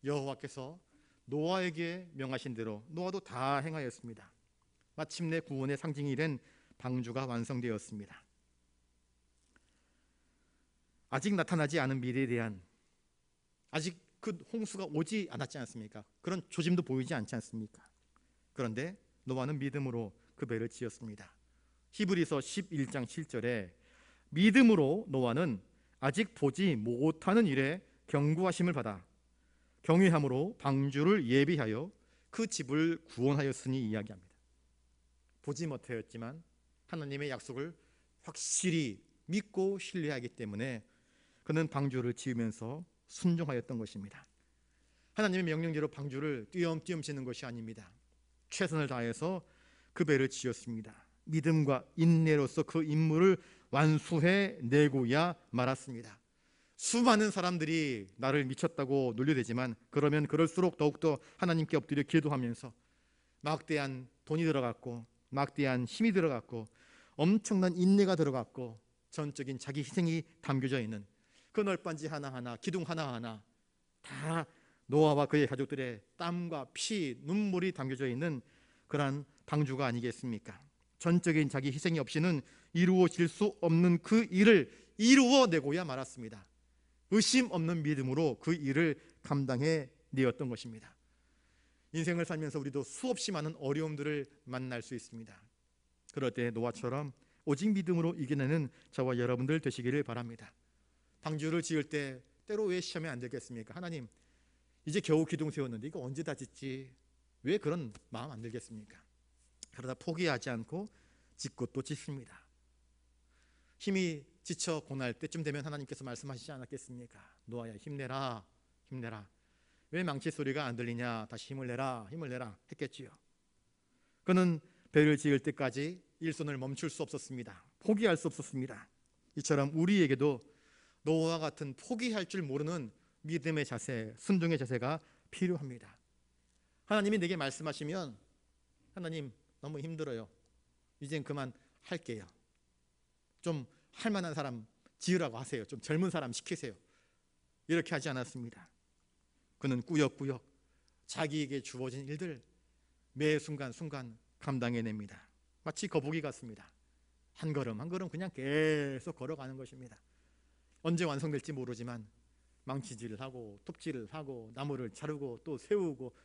여호와께서 노아에게 명하신 대로 노아도 다 행하였습니다. 마침내 구원의 상징이 된 방주가 완성되었습니다. 아직 나타나지 않은 미래에 대한, 아직 그 홍수가 오지 않았지 않습니까? 그런 조짐도 보이지 않지 않습니까? 그런데 노아는 믿음으로 그 배를 지었습니다. 히브리서 11장 7절에 믿음으로 노아는 아직 보지 못하는 일에 경고하심을 받아 경외함으로 방주를 예비하여 그 집을 구원하였으니 이야기합니다. 보지 못하였지만 하나님의 약속을 확실히 믿고 신뢰하기 때문에 그는 방주를 지으면서 순종하였던 것입니다. 하나님의 명령대로 방주를 띄엄띄엄 짓는 것이 아닙니다. 최선을 다해서 그 배를 지었습니다. 믿음과 인내로서 그 임무를 완수해 내고야 말았습니다. 수많은 사람들이 나를 미쳤다고 놀려대지만 그러면 그럴수록 더욱더 하나님께 엎드려 기도하면서 막대한 돈이 들어갔고 막대한 힘이 들어갔고 엄청난 인내가 들어갔고 전적인 자기 희생이 담겨져 있는 그 널빤지 하나하나, 기둥 하나하나 다 노아와 그의 가족들의 땀과 피, 눈물이 담겨져 있는 그러한 방주가 아니겠습니까? 전적인 자기 희생이 없이는 이루어질 수 없는 그 일을 이루어내고야 말았습니다. 의심 없는 믿음으로 그 일을 감당해 내었던 것입니다. 인생을 살면서 우리도 수없이 많은 어려움들을 만날 수 있습니다. 그럴 때 노아처럼 오직 믿음으로 이겨내는 저와 여러분들 되시기를 바랍니다. 방주를 지을 때 때로 왜 시험에 안 들겠습니까? 하나님, 이제 겨우 기둥 세웠는데 이거 언제 다 짓지? 왜 그런 마음 안 들겠습니까? 그러다 포기하지 않고 짓고 또 짓습니다. 힘이 지쳐 고날 때쯤 되면 하나님께서 말씀하시지 않았겠습니까? 노아야, 힘내라, 힘내라. 왜 망치 소리가 안 들리냐? 다시 힘을 내라, 힘을 내라 했겠지요. 그는 배를 지을 때까지 일손을 멈출 수 없었습니다. 포기할 수 없었습니다. 이처럼 우리에게도 노아와 같은 포기할 줄 모르는 믿음의 자세, 순종의 자세가 필요합니다. 하나님이 내게 말씀하시면 하나님 너무 힘들어요. 이젠 그만 할게요. 좀 할 만한 사람 지으라고 하세요. 좀 젊은 사람 시키세요. 이렇게 하지 않았습니다. 그는 꾸역꾸역 자기에게 주어진 일들 매 순간순간 감당해냅니다. 마치 거북이 같습니다. 한 걸음 한 걸음 그냥 계속 걸어가는 것입니다. 언제 완성될지 모르지만 망치질을 하고 톱질을 하고 나무를 자르고 또 세우고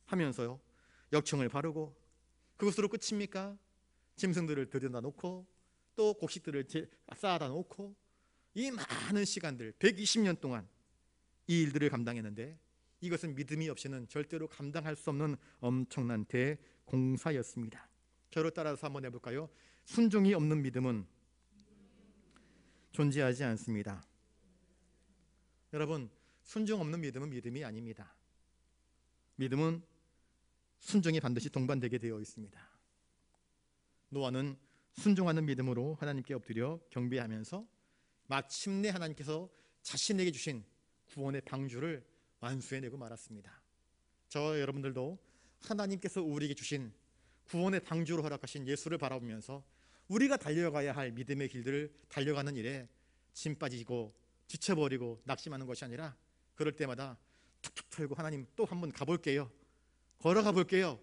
하면서요, 역청을 바르고, 그것으로 끝입니까? 짐승들을 들여다 놓고 또 곡식들을 쌓아다 놓고, 이 많은 시간들 120년 동안 이 일들을 감당했는데 이것은 믿음이 없이는 절대로 감당할 수 없는 엄청난 대공사였습니다. 저를 따라서 한번 해볼까요? 순종이 없는 믿음은 존재하지 않습니다. 여러분, 순종 없는 믿음은 믿음이 아닙니다. 믿음은 순종이 반드시 동반되게 되어 있습니다. 노아는 순종하는 믿음으로 하나님께 엎드려 경배하면서 마침내 하나님께서 자신에게 주신 구원의 방주를 완수해내고 말았습니다. 저와 여러분들도 하나님께서 우리에게 주신 구원의 방주로 허락하신 예수를 바라보면서 우리가 달려가야 할 믿음의 길들을 달려가는 일에 짐 빠지고 지쳐버리고 낙심하는 것이 아니라, 그럴 때마다 툭툭 털고 하나님 또 한번 가볼게요, 걸어가 볼게요,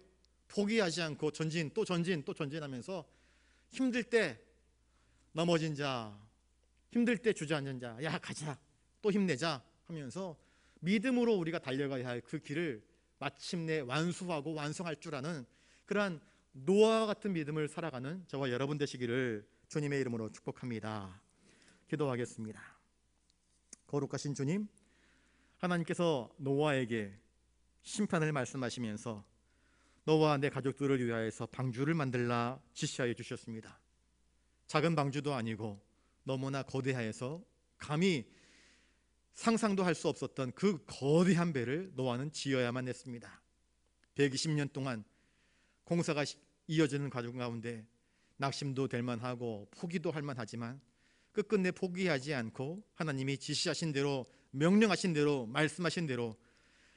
포기하지 않고 전진 또 전진 또 전진하면서 힘들 때 넘어진 자, 힘들 때 주저앉은 자, 야 가자 또 힘내자 하면서 믿음으로 우리가 달려가야 할 그 길을 마침내 완수하고 완성할 줄 아는 그러한 노아와 같은 믿음을 살아가는 저와 여러분 되시기를 주님의 이름으로 축복합니다. 기도하겠습니다. 거룩하신 주님, 하나님께서 노아에게 심판을 말씀하시면서 너와 내 가족들을 위하여서 방주를 만들라 지시하여 주셨습니다. 작은 방주도 아니고 너무나 거대하여서 감히 상상도 할 수 없었던 그 거대한 배를 노아는 지어야만 했습니다. 120년 동안 공사가 이어지는 과정 가운데 낙심도 될 만하고 포기도 할 만하지만 끝끝내 포기하지 않고 하나님이 지시하신 대로, 명령하신 대로, 말씀하신 대로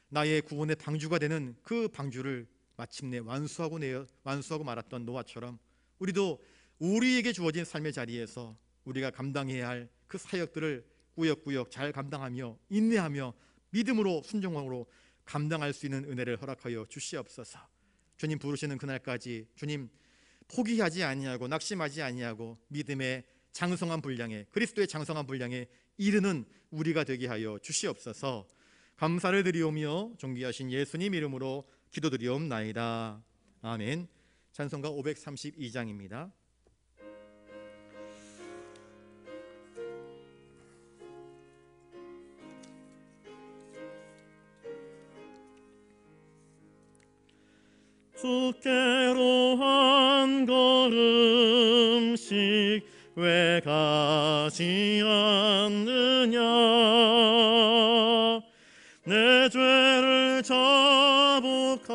나의 구원의 방주가 되는 그 방주를 마침내 완수하고 말았던 노아처럼 우리도 우리에게 주어진 삶의 자리에서 우리가 감당해야 할 그 사역들을 꾸역꾸역 잘 감당하며 인내하며 믿음으로 순종으로 감당할 수 있는 은혜를 허락하여 주시옵소서. 주님 부르시는 그날까지 주님 포기하지 아니하고 낙심하지 아니하고 믿음의 장성한 분량에, 그리스도의 장성한 분량에 이르는 우리가 되게 하여 주시옵소서. 감사를 드리오며 존귀하신 예수님 이름으로 기도드리옵나이다. 아멘. 찬송가 532장입니다. 주께로 한 걸음씩 왜 가지 않느냐, 내 죄를 자복하고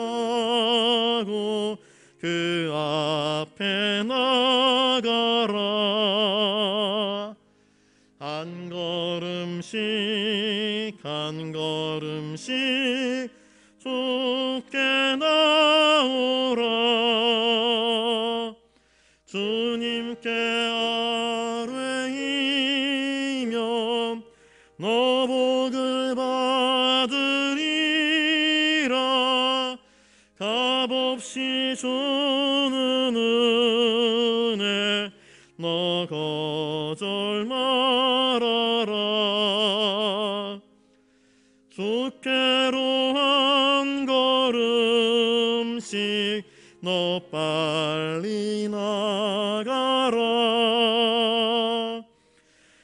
그 앞에 나가라. 한 걸음씩 한 걸음씩 주께 나오라. 주님께 아뢰이며 너 복을 받으리라. 값없이 주는 은혜 너 거절 말아라. 주께로 한 걸음씩 너 빨리 나가라.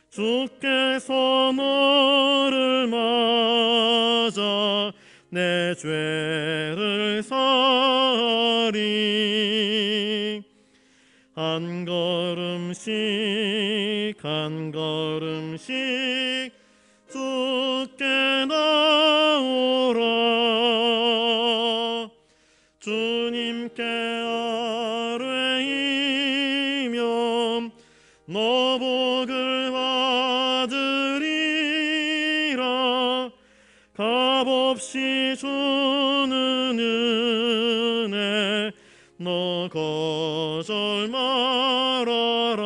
주께서 너를 맞아 내 죄를 사하리. 한 걸음씩 한 걸음씩 주께 나오라. 주님께 아뢰이며 너 복을 받으리라. 값없이 주는 은혜 너 거절 말아라.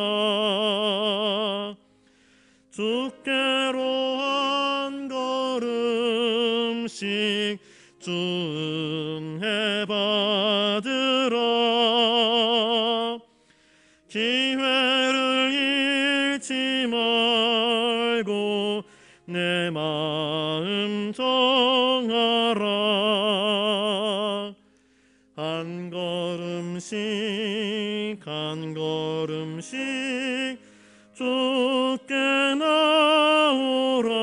주께로 한 걸음씩 주 은혜 받으라. 기회를 내 마음 정하라. 한 걸음씩 한 걸음씩 주께 나오라.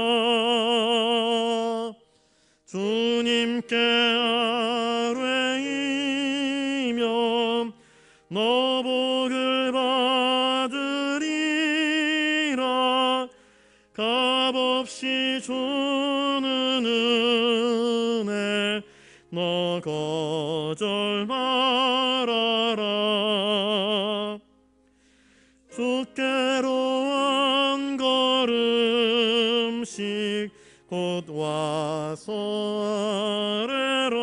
주님께 아뢰이며 너 복을 받으리라. 값없이 주는 은혜 너 거절 말아라. 주께로 한 걸음씩 곧 와서 아뢰라.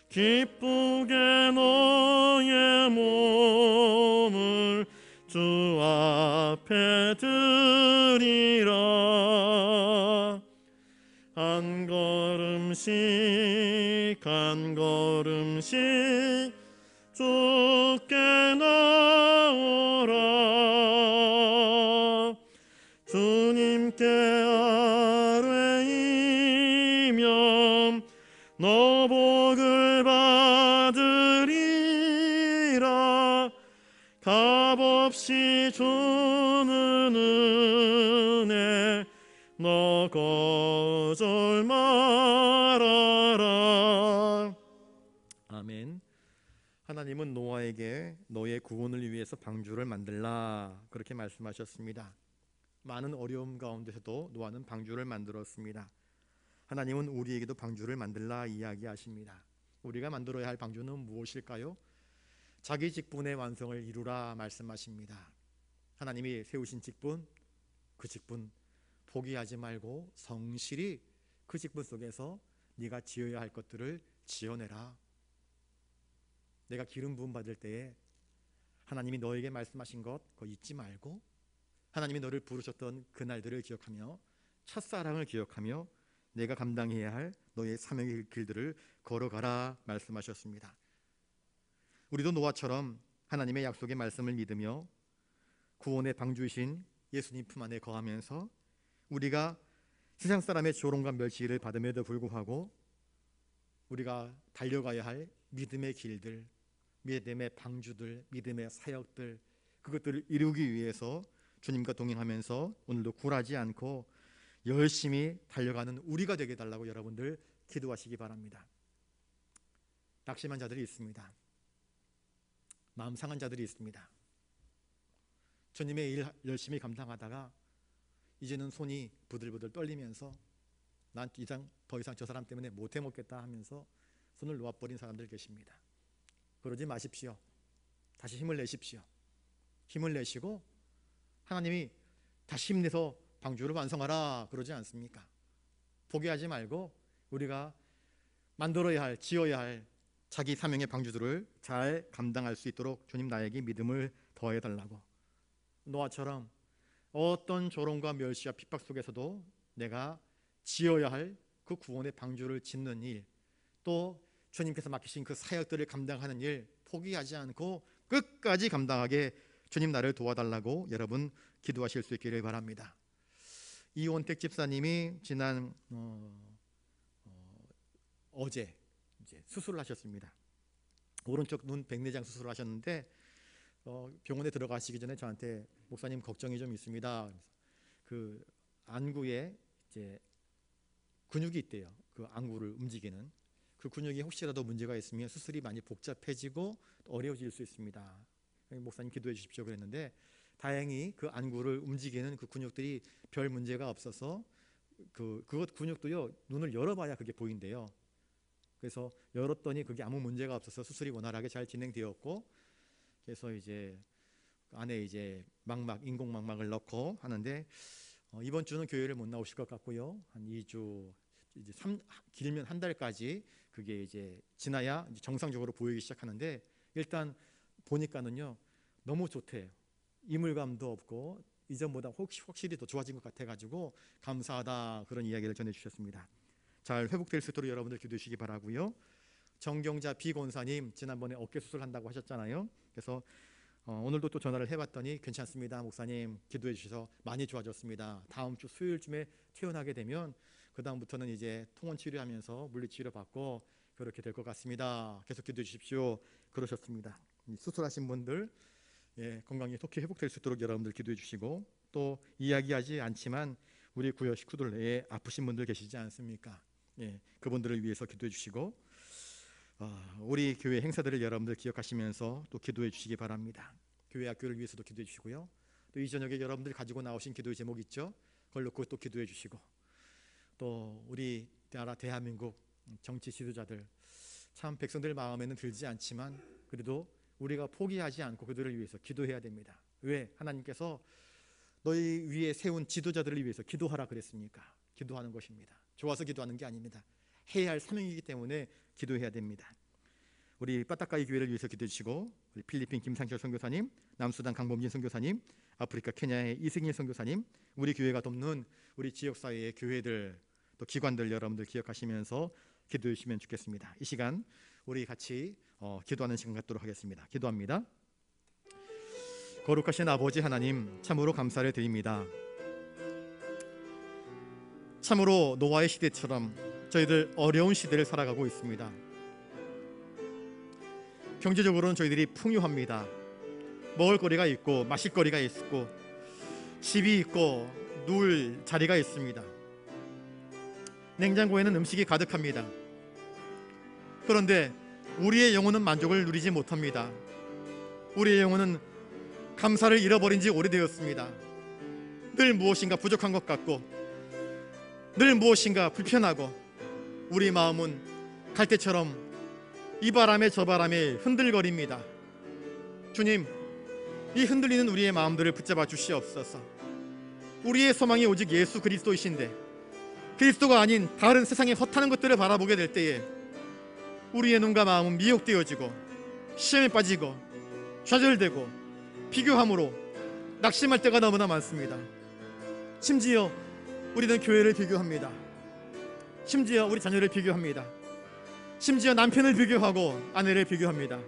기쁘게 너의 몸을 주 앞에 드리라. 한 걸음씩 한 걸음씩 주께 나오라. 주님께 아뢰이며 너 복을 받으리라. 값없이 주는 은혜 너 거절 말아라. 아멘. 하나님은 노아에게 너의 구원을 위해서 방주를 만들라 그렇게 말씀하셨습니다. 많은 어려움 가운데서도 노아는 방주를 만들었습니다. 하나님은 우리에게도 방주를 만들라 이야기하십니다. 우리가 만들어야 할 방주는 무엇일까요? 자기 직분의 완성을 이루라 말씀하십니다. 하나님이 세우신 직분, 그 직분 포기하지 말고 성실히 그 직분 속에서 네가 지어야 할 것들을 지어내라. 내가 기름 부음 받을 때에 하나님이 너에게 말씀하신 것 그거 잊지 말고 하나님이 너를 부르셨던 그날들을 기억하며 첫사랑을 기억하며 내가 감당해야 할 너의 사명의 길들을 걸어가라 말씀하셨습니다. 우리도 노아처럼 하나님의 약속의 말씀을 믿으며 구원의 방주이신 예수님 품 안에 거하면서 우리가 세상 사람의 조롱과 멸시를 받음에도 불구하고 우리가 달려가야 할 믿음의 길들, 믿음의 방주들, 믿음의 사역들 그것들을 이루기 위해서 주님과 동행하면서 오늘도 굴하지 않고 열심히 달려가는 우리가 되게 달라고 여러분들 기도하시기 바랍니다. 낙심한 자들이 있습니다. 마음 상한 자들이 있습니다. 주님의 일 열심히 감당하다가 이제는 손이 부들부들 떨리면서 난 더 이상 저 사람 때문에 못해 먹겠다 하면서 손을 놓아버린 사람들 계십니다. 그러지 마십시오. 다시 힘을 내십시오. 힘을 내시고 하나님이 다시 힘내서 방주를 완성하라 그러지 않습니까? 포기하지 말고 우리가 만들어야 할, 지어야 할 자기 사명의 방주들을 잘 감당할 수 있도록 주님 나에게 믿음을 더해달라고. 노아처럼 어떤 조롱과 멸시와 핍박 속에서도 내가 지어야 할 그 구원의 방주를 짓는 일, 또 주님께서 맡기신 그 사역들을 감당하는 일 포기하지 않고 끝까지 감당하게 주님 나를 도와달라고 여러분 기도하실 수 있기를 바랍니다. 이원택 집사님이 지난 어제 이제 수술을 하셨습니다. 오른쪽 눈 백내장 수술을 하셨는데 병원에 들어가시기 전에 저한테 목사님 걱정이 좀 있습니다. 그 안구에 이제 근육이 있대요. 그 안구를 움직이는 그 근육이 혹시라도 문제가 있으면 수술이 많이 복잡해지고 어려워질 수 있습니다. 목사님 기도해 주십시오 그랬는데 다행히 그 안구를 움직이는 그 근육들이 별 문제가 없어서 그것 근육도요 눈을 열어봐야 그게 보인대요. 그래서 열었더니 그게 아무 문제가 없어서 수술이 원활하게 잘 진행되었고 그래서 이제 안에 이제 인공 망막을 넣고 하는데 이번 주는 교회를 못 나오실 것 같고요. 한 2주 이제 길면 한 달까지 그게 이제 지나야 이제 정상적으로 보이기 시작하는데 일단 보니까는요 너무 좋대요. 이물감도 없고 이전보다 확실히 더 좋아진 것 같아가지고 감사하다 그런 이야기를 전해주셨습니다. 잘 회복될 수 있도록 여러분들 기도해 주시기 바라고요. 정경자 비권사님 지난번에 어깨 수술한다고 하셨잖아요. 그래서 오늘도 또 전화를 해봤더니 괜찮습니다 목사님, 기도해 주셔서 많이 좋아졌습니다. 다음 주 수요일쯤에 퇴원하게 되면 그 다음부터는 이제 통원 치료하면서 물리치료 받고 그렇게 될 것 같습니다. 계속 기도해 주십시오 그러셨습니다. 수술하신 분들 건강이 속히 회복될 수 있도록 여러분들 기도해 주시고, 또 이야기하지 않지만 우리 구역 식구들 내에 아프신 분들 계시지 않습니까? 그분들을 위해서 기도해 주시고, 우리 교회 행사들을 여러분들 기억하시면서 또 기도해 주시기 바랍니다. 교회 학교를 위해서도 기도해 주시고요. 또 이 저녁에 여러분들이 가지고 나오신 기도의 제목 있죠? 그걸 놓고 또 기도해 주시고, 또 우리 나라 대한민국 정치 지도자들, 참 백성들 마음에는 들지 않지만 그래도 우리가 포기하지 않고 그들을 위해서 기도해야 됩니다. 왜? 하나님께서 너희 위에 세운 지도자들을 위해서 기도하라 그랬습니까? 기도하는 것입니다. 좋아서 기도하는 게 아닙니다. 해야 할 사명이기 때문에 기도해야 됩니다. 우리 빠따까이 교회를 위해서 기도해 주시고, 우리 필리핀 김상철 선교사님, 남수단 강범진 선교사님, 아프리카 케냐의 이승일 선교사님, 우리 교회가 돕는 우리 지역사회의 교회들, 또 기관들 여러분들 기억하시면서 기도해 주시면 좋겠습니다. 이 시간 우리 같이 기도하는 시간 갖도록 하겠습니다. 기도합니다. 거룩하신 아버지 하나님, 참으로 감사를 드립니다. 참으로 노아의 시대처럼 저희들 어려운 시대를 살아가고 있습니다. 경제적으로는 저희들이 풍요합니다. 먹을 거리가 있고 마실 거리가 있고 집이 있고 누울 자리가 있습니다. 냉장고에는 음식이 가득합니다. 그런데 우리의 영혼은 만족을 누리지 못합니다. 우리의 영혼은 감사를 잃어버린 지 오래되었습니다. 늘 무엇인가 부족한 것 같고 늘 무엇인가 불편하고 우리 마음은 갈대처럼 이 바람에 저 바람에 흔들거립니다. 주님, 이 흔들리는 우리의 마음들을 붙잡아 주시옵소서. 우리의 소망이 오직 예수 그리스도이신데 그리스도가 아닌 다른 세상의 허탄한 것들을 바라보게 될 때에 우리의 눈과 마음은 미혹되어지고 시험에 빠지고 좌절되고 비교함으로 낙심할 때가 너무나 많습니다. 심지어 우리는 교회를 비교합니다. 심지어 우리 자녀를 비교합니다. 심지어 남편을 비교하고 아내를 비교합니다.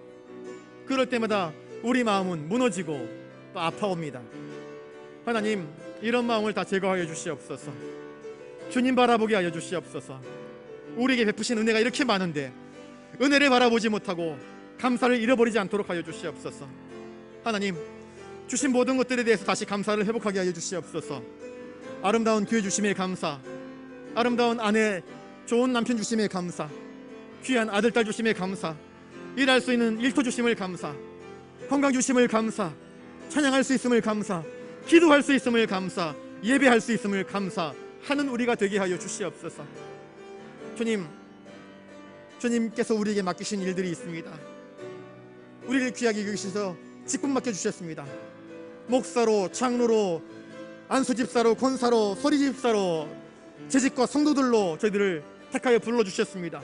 그럴 때마다 우리 마음은 무너지고 또 아파옵니다. 하나님, 이런 마음을 다 제거하여 주시옵소서. 주님 바라보게 하여 주시옵소서. 우리에게 베푸신 은혜가 이렇게 많은데 은혜를 바라보지 못하고 감사를 잃어버리지 않도록 하여 주시옵소서. 하나님, 주신 모든 것들에 대해서 다시 감사를 회복하게 하여 주시옵소서. 아름다운 교회 주심에 감사, 아름다운 아내, 좋은 남편 주심에 감사, 귀한 아들, 딸 주심에 감사, 일할 수 있는 일터 주심을 감사, 건강 주심을 감사, 찬양할 수 있음을 감사, 기도할 수 있음을 감사, 예배할 수 있음을 감사 하는 우리가 되게 하여 주시옵소서. 주님께서 우리에게 맡기신 일들이 있습니다. 우리를 귀하게 여기셔서 직분 맡겨주셨습니다. 목사로, 장로로, 안수집사로, 권사로, 서리집사로, 재직과 성도들로 저희들을 택하여 불러주셨습니다.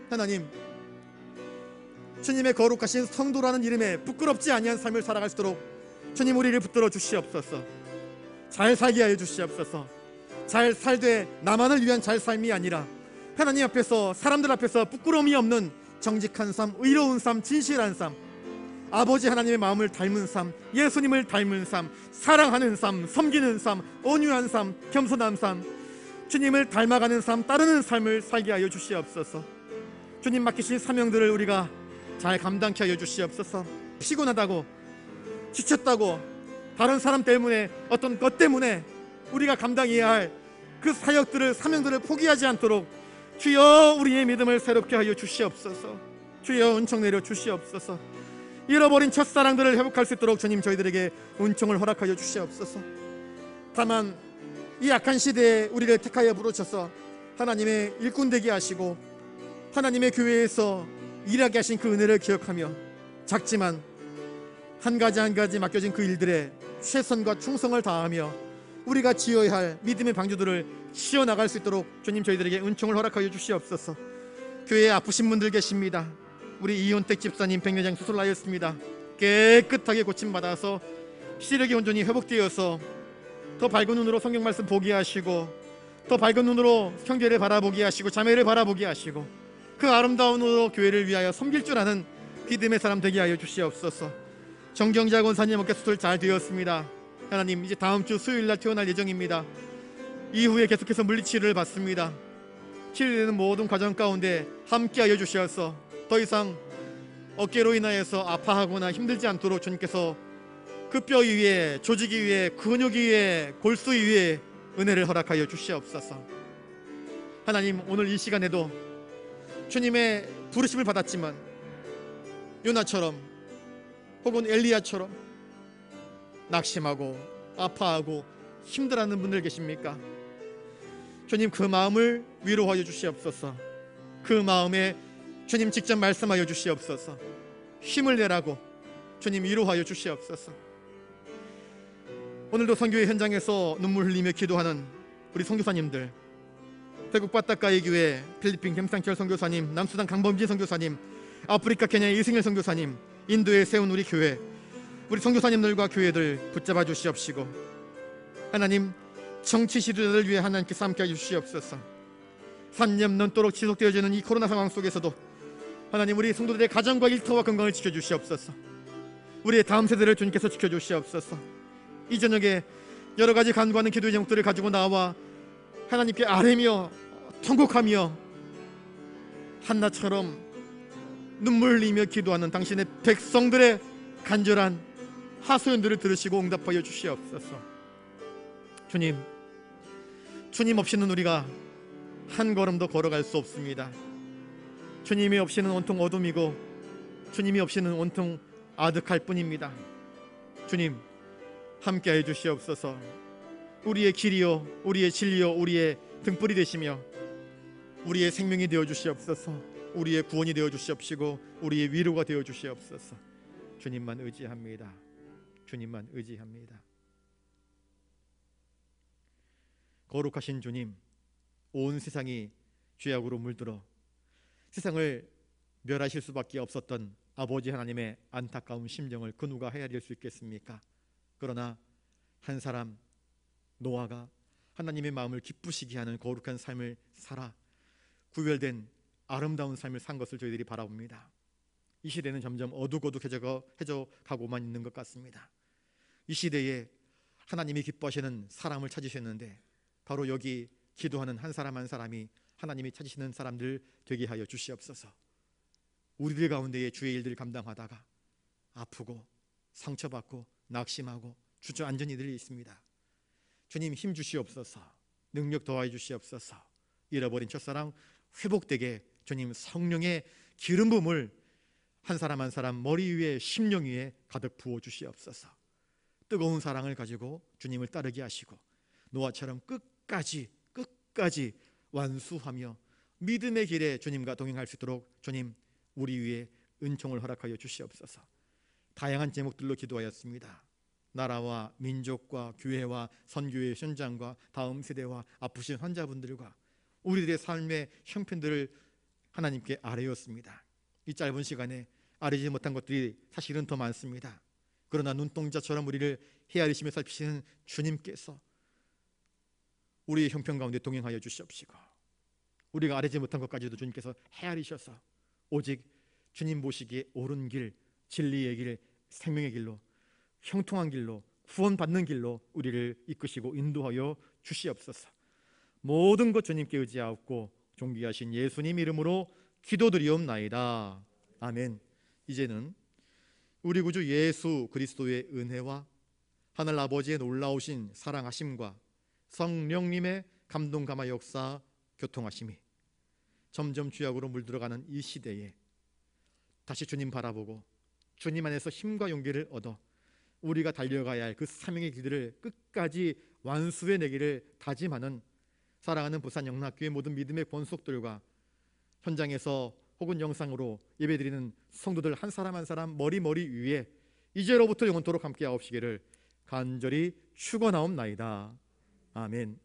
하나님, 주님의 거룩하신 성도라는 이름에 부끄럽지 아니한 삶을 살아갈 수 있도록 주님 우리를 붙들어 주시옵소서. 잘 살게 하여 주시옵소서. 잘 살되 나만을 위한 잘 삶이 아니라 하나님 앞에서, 사람들 앞에서 부끄러움이 없는 정직한 삶, 의로운 삶, 진실한 삶, 아버지 하나님의 마음을 닮은 삶, 예수님을 닮은 삶, 사랑하는 삶, 섬기는 삶, 온유한 삶, 겸손한 삶, 주님을 닮아가는 삶, 따르는 삶을 살게 하여 주시옵소서. 주님 맡기신 사명들을 우리가 잘 감당케 하여 주시옵소서. 피곤하다고, 지쳤다고, 다른 사람 때문에, 어떤 것 때문에 우리가 감당해야 할 그 사역들을, 사명들을 포기하지 않도록 주여 우리의 믿음을 새롭게 하여 주시옵소서. 주여 은총 내려 주시옵소서. 잃어버린 첫사랑들을 회복할 수 있도록 주님 저희들에게 은총을 허락하여 주시옵소서. 다만 이 악한 시대에 우리를 택하여 부르셔서 하나님의 일꾼 되게 하시고 하나님의 교회에서 일하게 하신 그 은혜를 기억하며 작지만 한 가지 한 가지 맡겨진 그 일들에 최선과 충성을 다하며 우리가 지어야 할 믿음의 방주들을 지어나갈 수 있도록 주님 저희들에게 은총을 허락하여 주시옵소서. 교회에 아프신 분들 계십니다. 우리 이혼택 집사님 백내장 수술하였습니다. 깨끗하게 고침받아서 시력이 온전히 회복되어서 더 밝은 눈으로 성경 말씀 보게 하시고 더 밝은 눈으로 형제를 바라보게 하시고 자매를 바라보게 하시고 그 아름다운 눈으로 교회를 위하여 섬길 줄 아는 믿음의 사람 되게 하여 주시옵소서. 정경자 권사님 어깨 수술 잘 되었습니다. 하나님, 이제 다음 주 수요일 날 퇴원할 예정입니다. 이후에 계속해서 물리치료를 받습니다. 치료되는 모든 과정 가운데 함께하여 주시어서 더 이상 어깨로 인하여서 아파하거나 힘들지 않도록 주님께서 그 뼈 위에, 조직 위에, 근육 위에, 골수 위에 은혜를 허락하여 주시옵소서. 하나님, 오늘 이 시간에도 주님의 부르심을 받았지만 요나처럼 혹은 엘리야처럼 낙심하고 아파하고 힘들어하는 분들 계십니까? 주님, 그 마음을 위로하여 주시옵소서. 그 마음에 주님 직접 말씀하여 주시옵소서. 힘을 내라고 주님 위로하여 주시옵소서. 오늘도 선교회 현장에서 눈물 흘리며 기도하는 우리 선교사님들, 태국 바타카이 교회 필리핀 김상철 선교사님, 남수단 강범진 선교사님, 아프리카 케냐 이승일 선교사님, 인도에 세운 우리 교회, 우리 선교사님들과 교회들 붙잡아 주시옵시고, 하나님, 정치 지도자들 위해 하나님께서 함께해 주시옵소서. 3년 넘도록 지속되어지는 이 코로나 상황 속에서도 하나님, 우리 성도들의 가정과 일터와 건강을 지켜주시옵소서. 우리의 다음 세대를 주님께서 지켜주시옵소서. 이 저녁에 여러 가지 간구하는 기도의 제목들을 가지고 나와 하나님께 아뢰며 통곡하며 한나처럼 눈물 흘리며 기도하는 당신의 백성들의 간절한 하소연들을 들으시고 응답하여 주시옵소서. 주님 없이는 우리가 한 걸음도 걸어갈 수 없습니다. 주님이 없이는 온통 어둠이고 주님이 없이는 온통 아득할 뿐입니다. 주님, 함께해 주시옵소서. 우리의 길이요, 우리의 진리요, 우리의 등불이 되시며 우리의 생명이 되어 주시옵소서. 우리의 구원이 되어 주시옵시고 우리의 위로가 되어 주시옵소서. 주님만 의지합니다. 주님만 의지합니다. 거룩하신 주님, 온 세상이 죄악으로 물들어 세상을 멸하실 수밖에 없었던 아버지 하나님의 안타까운 심정을 그 누가 헤아릴 수 있겠습니까? 그러나 한 사람 노아가 하나님의 마음을 기쁘시게 하는 거룩한 삶을 살아 구별된 아름다운 삶을 산 것을 저희들이 바라봅니다. 이 시대는 점점 어둑어둑해져 가고만 있는 것 같습니다. 이 시대에 하나님이 기뻐하시는 사람을 찾으셨는데 바로 여기 기도하는 한 사람 한 사람이 하나님이 찾으시는 사람들 되게 하여 주시옵소서. 우리들 가운데에 주의 일들을 감당하다가 아프고 상처받고 낙심하고 주저앉은 이들이 있습니다. 주님, 힘 주시옵소서. 능력 더하여 주시옵소서. 잃어버린 첫사랑 회복되게 주님 성령의 기름 부음을 한 사람 한 사람 머리 위에 심령 위에 가득 부어 주시옵소서. 뜨거운 사랑을 가지고 주님을 따르게 하시고 노아처럼 끝까지 완수하며 믿음의 길에 주님과 동행할 수 있도록 주님 우리 위에 은총을 허락하여 주시옵소서. 다양한 제목들로 기도하였습니다. 나라와 민족과 교회와 선교의 현장과 다음 세대와 아프신 환자분들과 우리들의 삶의 형편들을 하나님께 아뢰었습니다. 이 짧은 시간에 아뢰지 못한 것들이 사실은 더 많습니다. 그러나 눈동자처럼 우리를 헤아리시며 살피시는 주님께서 우리의 형편 가운데 동행하여 주시옵시고 우리가 아뢰지 못한 것까지도 주님께서 헤아리셔서 오직 주님 보시기에 옳은 길, 진리의 길, 생명의 길로, 형통한 길로, 구원받는 길로 우리를 이끄시고 인도하여 주시옵소서. 모든 것 주님께 의지하옵고 존귀하신 예수님 이름으로 기도드리옵나이다. 아멘. 이제는 우리 구주 예수 그리스도의 은혜와 하늘 아버지의 놀라우신 사랑하심과 성령님의 감동 감화 역사 교통하심이 점점 죄악으로 물들어가는 이 시대에 다시 주님 바라보고 주님 안에서 힘과 용기를 얻어 우리가 달려가야 할 그 사명의 길들을 끝까지 완수해내기를 다짐하는 사랑하는 부산 영락교회 모든 믿음의 권속들과 현장에서 혹은 영상으로 예배드리는 성도들 한 사람 한 사람 머리 위에 이제로부터 영원토록 함께 하옵시기를 간절히 축원하옵나이다. 아멘.